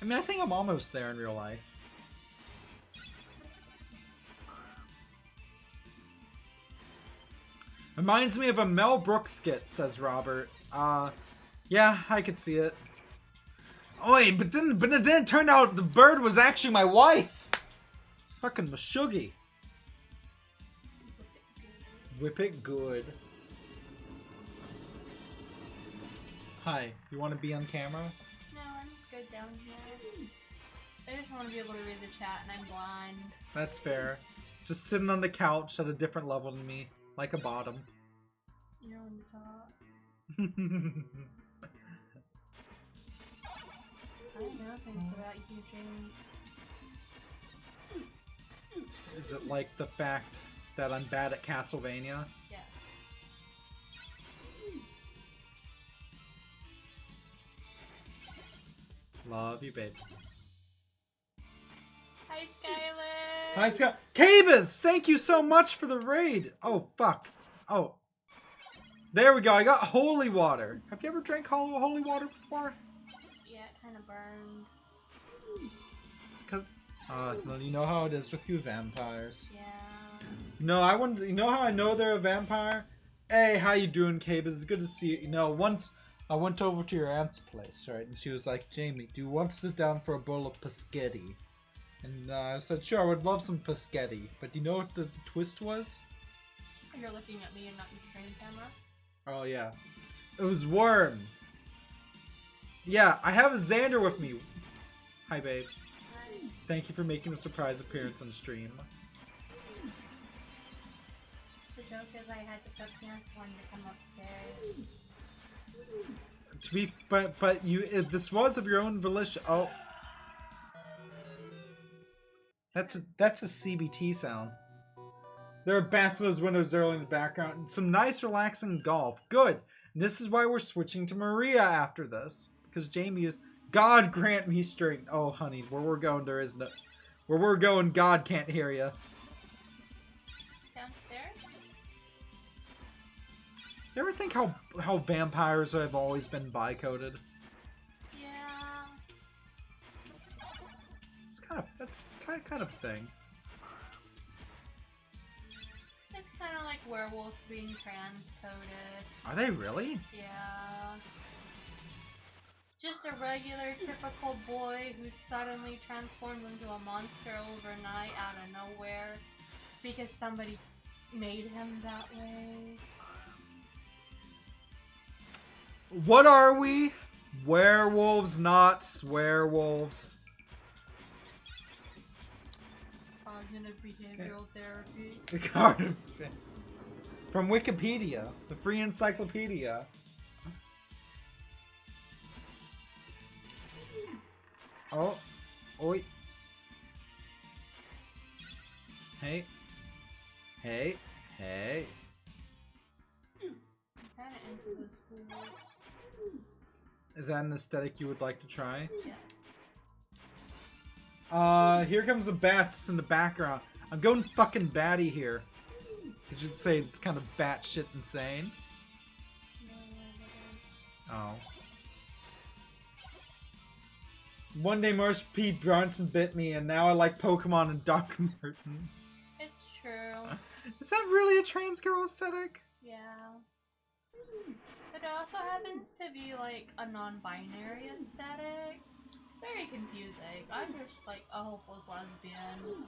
I mean, I think I'm almost there in real life. Reminds me of a Mel Brooks skit, says Robert. Yeah, I could see it. Oi, but then it turned out the bird was actually my wife. Fucking Meshuggah. Whip it good. Hi, you want to be on camera? No, I'm good down here. I just want to be able to read the chat and I'm blind. That's fair. Just sitting on the couch at a different level than me, like a bottom. You're on the top. I know things about you, James. Is it like the fact that I'm bad at Castlevania? Yeah. Love you, babe. Hi, Skylar! Hi, Scott. Cabas! Thank you so much for the raid! Oh, fuck. Oh. There we go. I got holy water. Have you ever drank holy water before? Yeah, it kind of burned. It's 'cause... well, you know how it is with you vampires. Yeah. No, I wonder. You know how I know they're a vampire? Hey, how you doing, Cabas? It's good to see you. You know, once I went over to your aunt's place, right? And she was like, Jamie, do you want to sit down for a bowl of paschetti? And I said, sure, I would love some paschetti. But do you know what the twist was? You're looking at me and not the stream camera. Oh, yeah. It was worms. Yeah, I have a Xander with me. Hi, babe. Hi. Thank you for making a surprise appearance on stream. The joke is I had to cook dinner for him to come upstairs. To be, but you, if this was of your own volition. Oh, that's a CBT sound. There are bats in those windows early in the background, and some nice relaxing golf. Good. And this is why we're switching to Maria after this, because Jamie is. God grant me strength. Oh, honey, where we're going, there is no. Where we're going, God can't hear you. Downstairs? You ever think how vampires have always been bi-coded? Yeah. It's that's kind of a thing. It's kind of like werewolves being trans-coded. Are they really? Yeah. Just a regular, typical boy who suddenly transformed into a monster overnight out of nowhere because somebody made him that way. What are we? Werewolves, not swearwolves. Cognitive behavioral therapy. The card from Wikipedia, the free encyclopedia. Oh, oi. Hey. Hey. Hey. I'm kinda into this fool. Is that an aesthetic you would like to try? Yes. Here comes the bats in the background. I'm going fucking batty here. You should say it's kind of batshit insane. Oh. One day Marsh P. Bronson bit me, and now I like Pokemon and Doc Martens. It's true. Is that really a trans girl aesthetic? Yeah. But it also happens to be like a non-binary aesthetic. Very confusing. I'm just like a hopeless lesbian.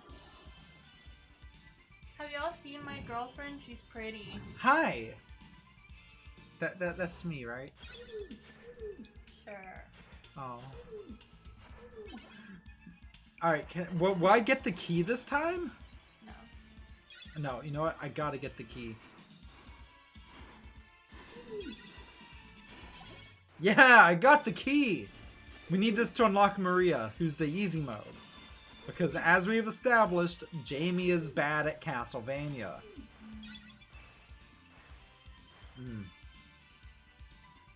Have y'all seen my girlfriend? She's pretty. Hi. That's me, right? Sure. Oh. Alright, will I get the key this time? No. No, you know what? I gotta get the key. Yeah, I got the key! We need this to unlock Maria, who's the easy mode. Because as we've established, Jamie is bad at Castlevania.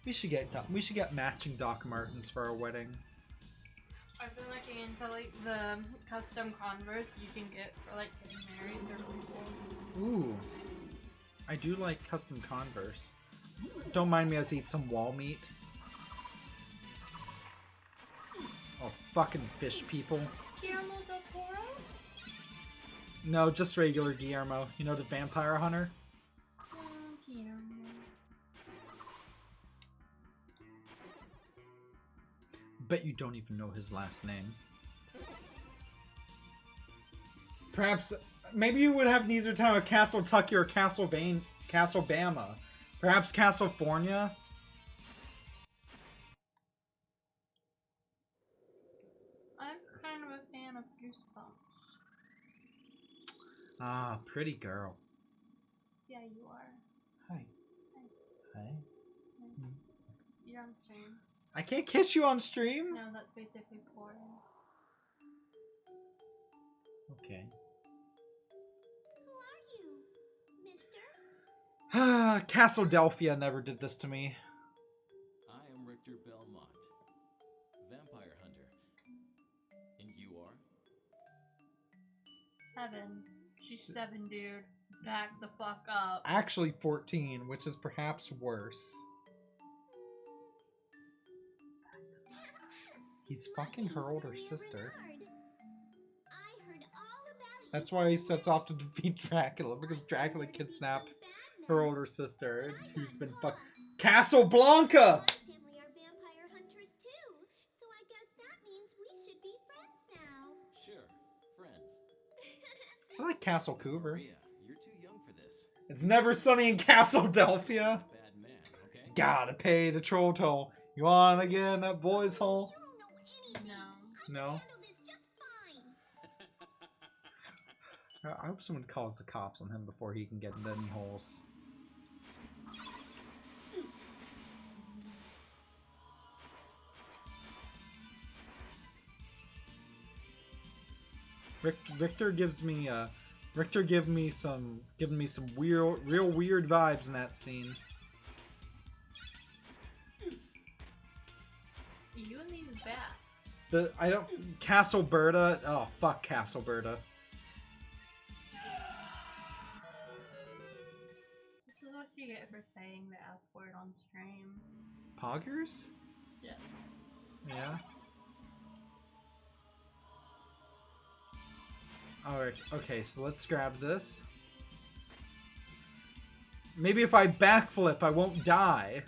We should get matching Doc Martens for our wedding. I've been looking into like the custom Converse you can get for like getting married. They're pretty cool. Ooh. I do like custom Converse. Don't mind me as I eat some wall meat. Oh, fucking fish people. Guillermo del Toro? No, just regular Guillermo. You know, the vampire hunter? bet you don't even know his last name. Perhaps, maybe you would have an easier time with Castle Tucky or Castle Bama. Perhaps California? I'm kind of a fan of Goosebumps. Ah, pretty girl. Yeah, you are. Hi. Hi. You're on stream. I can't kiss you on stream? No, that's basically porn. Okay. Who are you, mister? Castledelphia never did this to me. I am Richter Belmont, vampire hunter. And you are? 7. She's 7, dude. Back the fuck up. Actually 14, which is perhaps worse. He's fucking her older sister. I heard all about you. That's why he sets off to defeat Dracula, because Dracula kidnapped her older sister, who's been fucked. Casablanca! My family are vampire hunters too, so I guess that means we should be friends now. Sure, friends. I like Castle Cougar. Maria, you're too young for this. It's never sunny in Castledelphia. Bad man, okay? Gotta pay the troll toll. You wanna get in that boy's hole? You don't know anything. No. No? I can handle this just fine. I hope someone calls the cops on him before he can get into any holes. Richter gives me some real weird vibes in that scene. You and these bats. Castleberta. Oh fuck, Castleberta. This is what you get for saying the F word on stream. Poggers? Yes. Yeah. Alright, okay, so let's grab this. Maybe if I backflip, I won't die.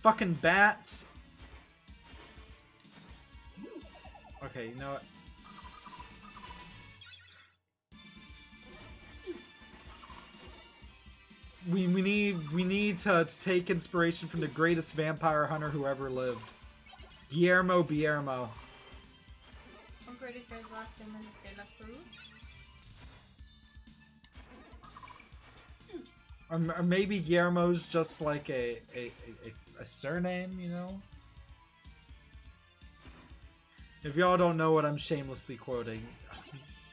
Fucking bats. Okay, you know what? We need to take inspiration from the greatest vampire hunter who ever lived. Guillermo. I'm pretty sure his last name is De La Cruz. Or maybe Guillermo's just like a surname, you know? If y'all don't know what I'm shamelessly quoting,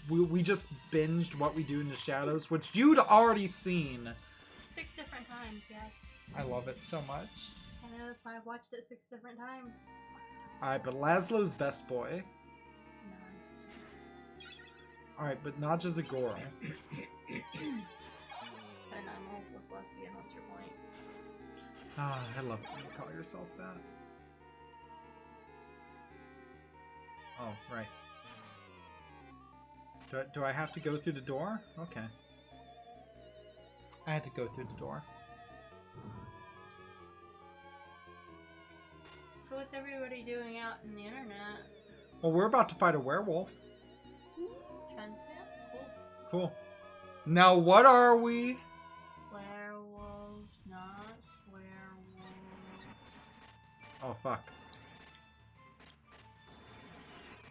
we just binged What We Do in the Shadows, which you'd already seen. 6 different times, yes. I love it so much. I know, that's why I watched it 6 different times. Alright, but Laszlo's best boy. No. Alright, but not just Agora. And I'm also lesbian, what's your point? Ah, I love it when you call yourself that. Oh, right. Do I have to go through the door? Okay. I had to go through the door. So what's everybody doing out in the internet? Well, we're about to fight a werewolf. Transmit? Cool. Cool. Now, what are we? Werewolves, not swearwolves. Oh, fuck.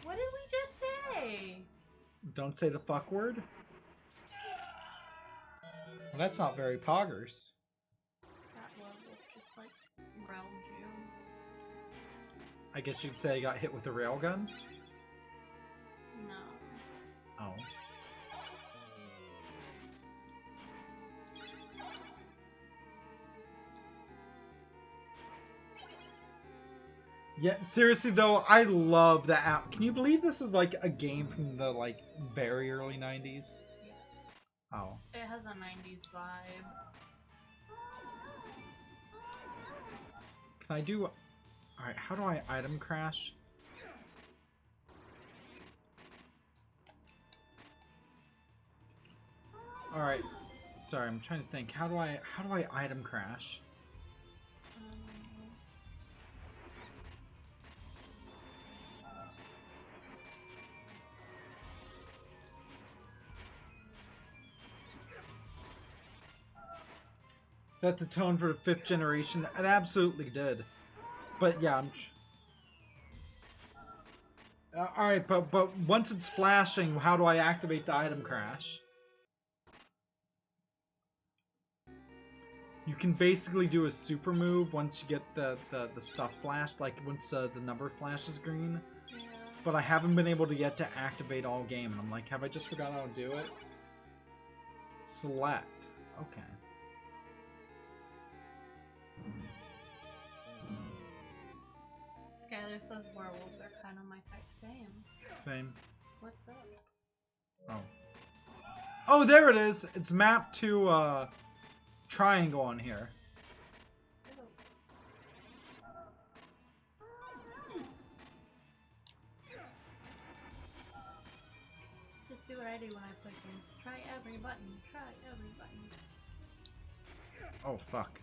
What did we just say? Don't say the fuck word? Well, that's not very poggers. That was just like railed you. I guess you'd say I got hit with a railgun? No. Oh. Yeah, seriously though, I love that app. Can you believe this is like a game from the like very early 90s? Yes. Oh. It has a 90s vibe. Can I do... Alright, how do I item crash? Alright, Sorry, I'm trying to think. How do I item crash? Set the tone for the 5th generation. It absolutely did. But yeah, alright, but once it's flashing, how do I activate the item crash? You can basically do a super move once you get the stuff flashed, like once the number flashes green. Yeah. But I haven't been able to get to activate all game, and I'm like, have I just forgot how to do it? Select. Okay. Skylar says werewolves are kind of my type. Same. What's up? Oh. Oh, there it is! It's mapped to, triangle on here. Just do what I do when I play games. Try every button. Try every button. Oh, fuck.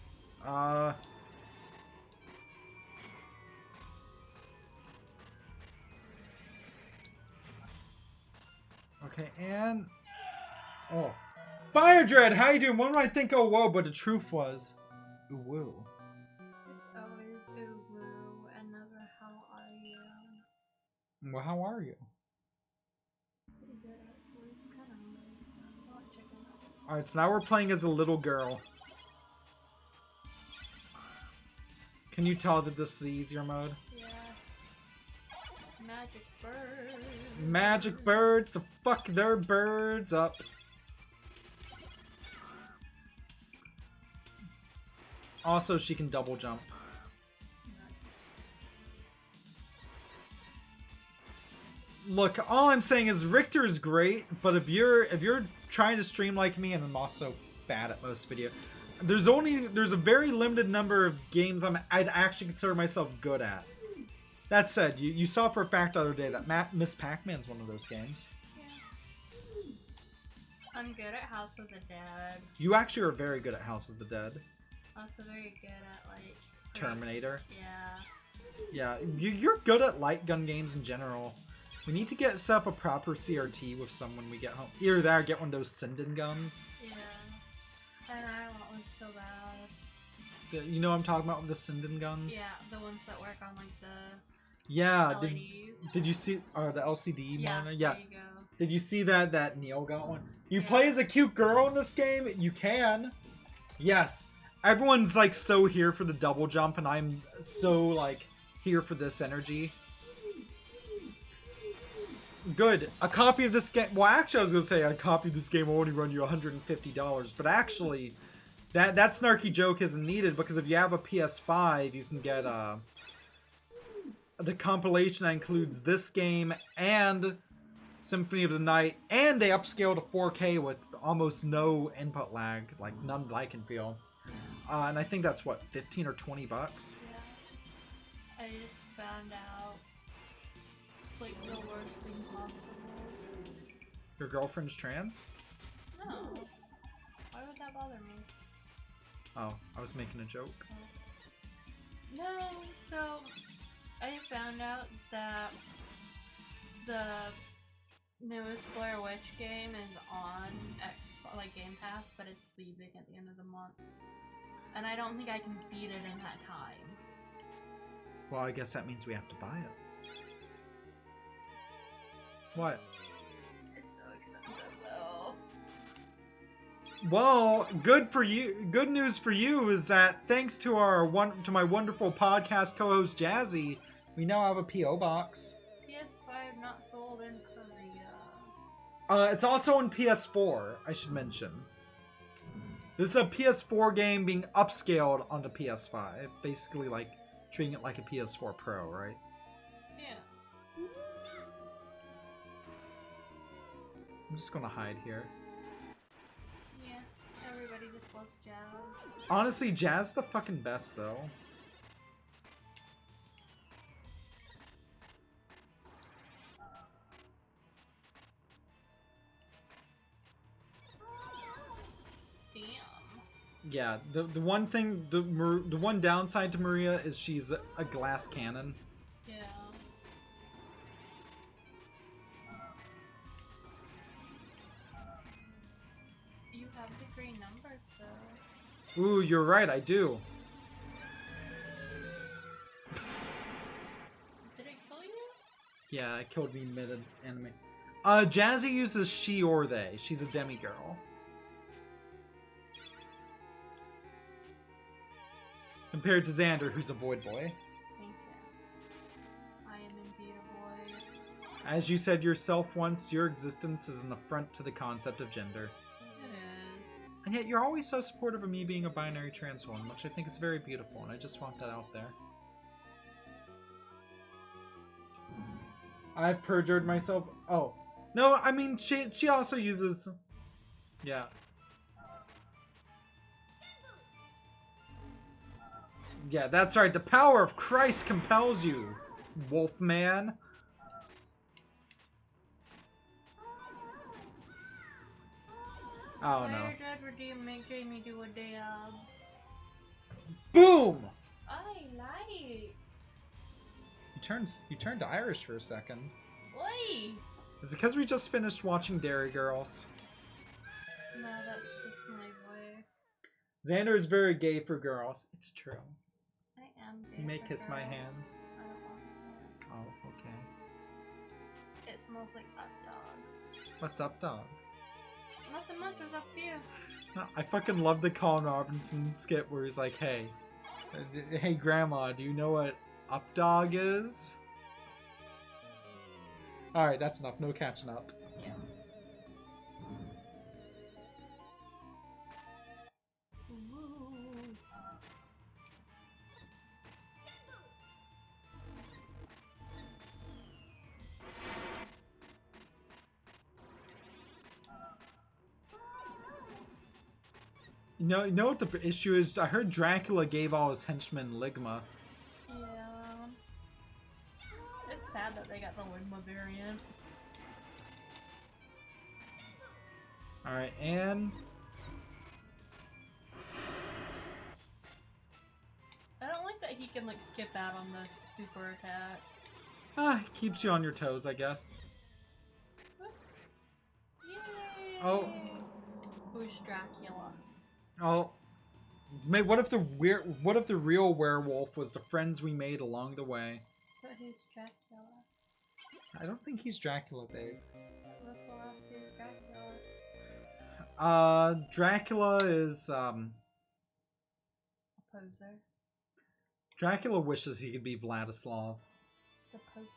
Okay, and... Oh. Fire Dread, how you doing? One might think, oh, whoa, but the truth was... Ooh, woo. It's always ooh woo, and never how are you? Well, how are you? Pretty good, actually. Kind of hungry. I want chicken. Alright, so now we're playing as a little girl. Can you tell that this is the easier mode? Yeah. Magic bird. Magic birds to fuck their birds up. Also, she can double jump. Look, all I'm saying is Richter's great, but if you're trying to stream like me, and I'm also bad at most video, there's a very limited number of games I'd actually consider myself good at. That said, you saw for a fact the other day that Miss Pac-Man's one of those games. Yeah. I'm good at House of the Dead. You actually are very good at House of the Dead. Also very good at, like... Terminator. Yeah. Yeah, you're good at light gun games in general. We need to set up a proper CRT with some when we get home. Either that or get one of those Sinden guns. Yeah. And I want one so bad. You know what I'm talking about with the Sinden guns? Yeah, the ones that work on, like, the... Yeah, LEDs. did you see the LCD Yeah, monitor? Yeah. there you go. Did you see that Neil got one? You Yeah. play as a cute girl in this game? You can. Yes. Everyone's like so here for the double jump, and I'm so like here for this energy. Good. A copy of this game. Well, actually, I was gonna say a copy of this game will only run you $150, but actually, that snarky joke isn't needed because if you have a PS5, you can get the compilation that includes this game and Symphony of the Night, and they upscale to 4K with almost no input lag, like none that I can feel. And I think that's what, 15 or 20 bucks? Yeah. I just found out, like, the worst thing possible. Your girlfriend's trans? No. Why would that bother me? Oh, I was making a joke. No, so I found out that the newest Blair Witch game is on Game Pass, but it's leaving at the end of the month. And I don't think I can beat it in that time. Well, I guess that means we have to buy it. What? It's so expensive though. Well, good for you. Good news for you is that thanks to my wonderful podcast co-host Jazzy, we now have a PO box. PS5 not sold in Korea. It's also on PS4, I should mention. This is a PS4 game being upscaled onto PS5. Basically, like, treating it like a PS4 Pro, right? Yeah. I'm just gonna hide here. Yeah. Everybody just loves Jazz. Honestly, Jazz the fucking best, though. See? Yeah, the one thing, the one downside to Maria is she's a glass cannon. Yeah. You have the green numbers, though. Ooh, you're right, I do. Did it kill you? Yeah, it killed me mid-anime. Jazzy uses she or they. She's a demigirl. Compared to Xander, who's a void boy. Thank you. I am indeed a boy. As you said yourself once, your existence is an affront to the concept of gender. It is. And yet you're always so supportive of me being a binary trans woman, which I think is very beautiful, and I just want that out there. I've perjured myself. Oh. No, I mean, she also uses... Yeah. Yeah, that's right. The power of Christ compels you, Wolfman. Oh, no. Fire Dad redeem, make Jamie do a dab. Boom! I like. You turned Irish for a second. Oi! Is it because we just finished watching Dairy Girls? No, that's just my boy. Xander is very gay for girls. It's true. I am gay. You may for kiss my girls. hand. I don't want that. Oh, okay. It smells like hot dog. What's up, dog? Nothing much, was up to you. No, I fucking love the Colin Robinson skit where he's like, hey, hey grandma, do you know what up dog is? Alright, that's enough. No catching up. Yeah. Ooh. You know what the issue is? I heard Dracula gave all his henchmen Ligma. Yeah. It's sad that they got the Ligma variant. Alright, and... I don't like that he can like skip out on the super attack. Keeps you on your toes, I guess. Yay! Oh. Who's Dracula? Oh, mate, what if the real werewolf was the friends we made along the way? But who's Dracula? I don't think he's Dracula, babe. What's the last name of Dracula? Dracula is, A poser. Dracula wishes he could be Vladislav. The poker.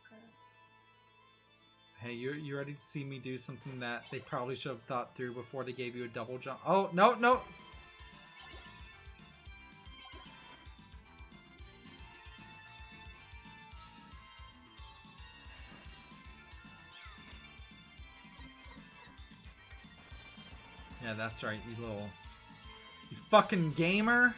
Hey, you ready to see me do something that they probably should have thought through before they gave you a double jump? Oh, no, no! Yeah, that's right, you fucking gamer.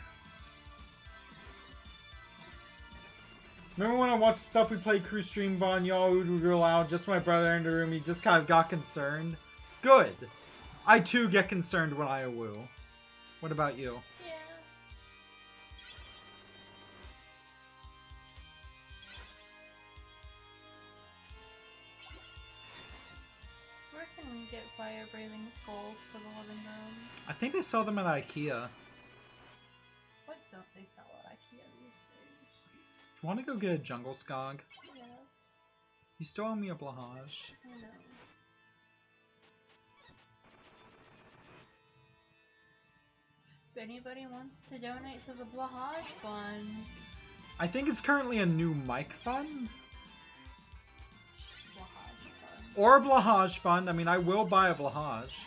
Remember when I watched stuff we played crew stream on, y'all would real loud, just my brother in the room, he just kind of got concerned? Good. I too get concerned when I woo. What about you? Yeah. Where can we get fire breathing skulls for the living room? I think they sell them at IKEA. What don't they sell at IKEA these days? You want to go get a jungle skog? Yes, You still owe me a blahage. I know. If anybody wants to donate to the Blahage Fund, I think it's currently a new mic fund. Blahage Fund. Or a blahage fund. I mean, I will buy a blahage.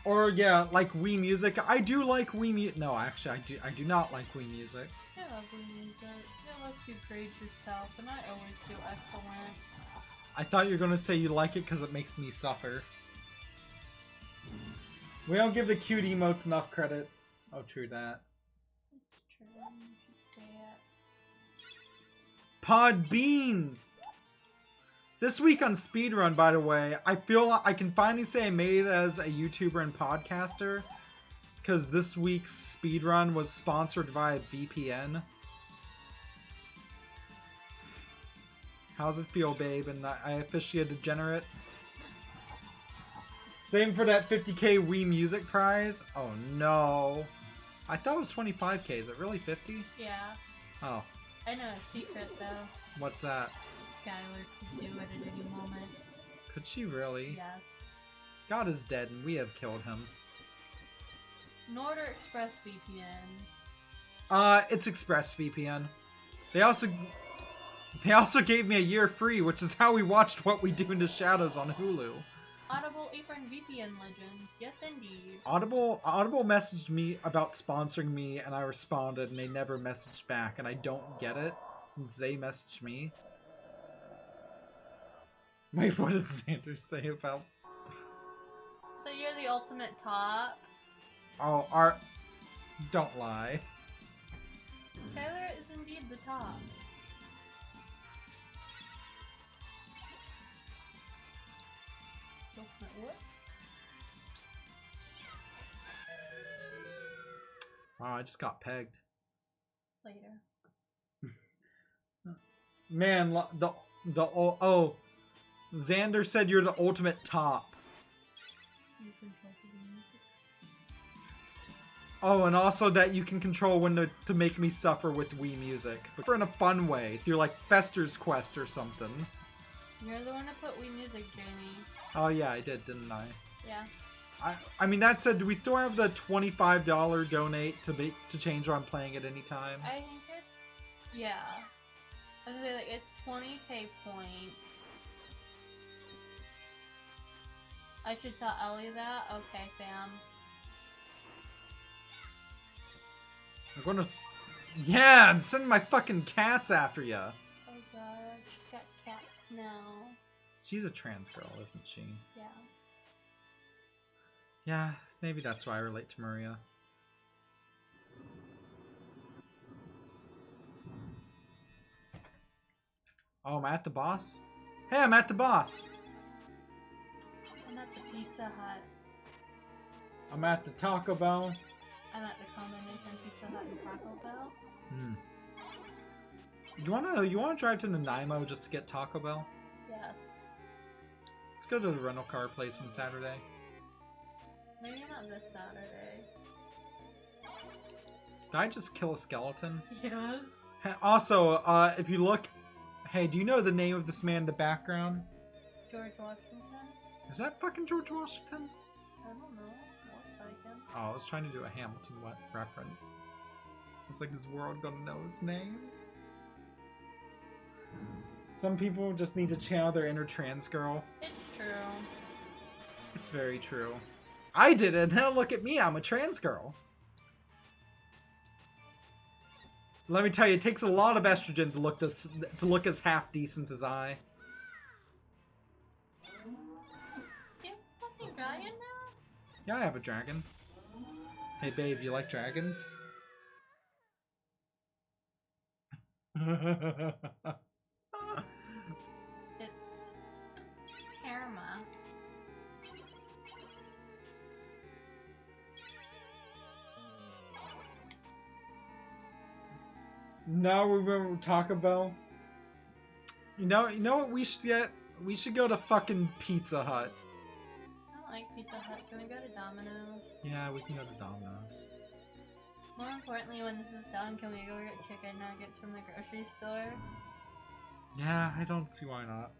Or, yeah, like Wii Music. I do like Wii Music. No, actually, I do not like Wii Music. I love Wii Music. It lets you grade yourself, and I always do excellent. I thought you were going to say you like it because it makes me suffer. We don't give the cute emotes enough credits. Oh, true that. It's true. You should say it. Pod Beans! This week on Speedrun, by the way, I feel I can finally say I made it as a YouTuber and podcaster. because this week's speedrun was sponsored via VPN. How's it feel, babe? And I officially a degenerate. Same for that 50k Wii Music Prize. Oh no. I thought it was 25k. Is it really 50? Yeah. Oh. I know a secret though. What's that? Skylar could do it at any moment. Could she really? Yes. God is dead and we have killed him. Norder Express VPN. It's ExpressVPN. They also gave me a year free, which is how we watched What We Do in the Shadows on Hulu. Audible Apron VPN Legends. Yes, indeed. Audible messaged me about sponsoring me, and I responded, and they never messaged back, and I don't get it, since they messaged me. Wait, what did Xander say about... So you're the ultimate top. Oh, don't lie. Skylar is indeed the top. Ultimate what? Wow, I just got pegged. Later. Man, oh, Xander said you're the ultimate top. You control the music. Oh, and also that you can control when to make me suffer with Wii Music. But in a fun way, through like Fester's Quest or something. You're the one who put Wii Music, Jamie. Oh yeah, I did, didn't I? Yeah. I mean, that said, do we still have the $25 donate to change where I'm playing at any time? I think it's... Yeah. I was gonna say, like, it's 20k points. I should tell Ellie that? Okay, fam. I'm gonna... Yeah, I'm sending my fucking cats after ya. Oh god, she's got cats now. She's a trans girl, isn't she? Yeah. Yeah, maybe that's why I relate to Maria. Oh, I'm at the boss? Hey, I'm at the boss! I'm at the Pizza Hut. I'm at the Taco Bell. I'm at the combination Pizza Hut and Taco Bell. You wanna drive to Nanaimo just to get Taco Bell? Yes. Let's go to the rental car place on Saturday. Maybe not this Saturday. Did I just kill a skeleton? Yes. Also, if you look... Hey, do you know the name of this man in the background? George Washington? Is that fucking George Washington? I don't know. Looks like him. Oh, I was trying to do a Hamilton reference. It's like, is the world gonna know his name? Some people just need to channel their inner trans girl. It's true. It's very true. I did it. Now look at me. I'm a trans girl. Let me tell you, it takes a lot of estrogen to look as half decent as I. You have a fucking dragon now? Yeah, I have a dragon. Hey, babe, you like dragons? It's Karma. Now we remember Taco Bell. You know what we should get? We should go to fucking Pizza Hut. I don't like Pizza Hut. Can we go to Domino's? Yeah, we can go to Domino's. More importantly, when this is done, can we go get chicken nuggets from the grocery store? Yeah, I don't see why not.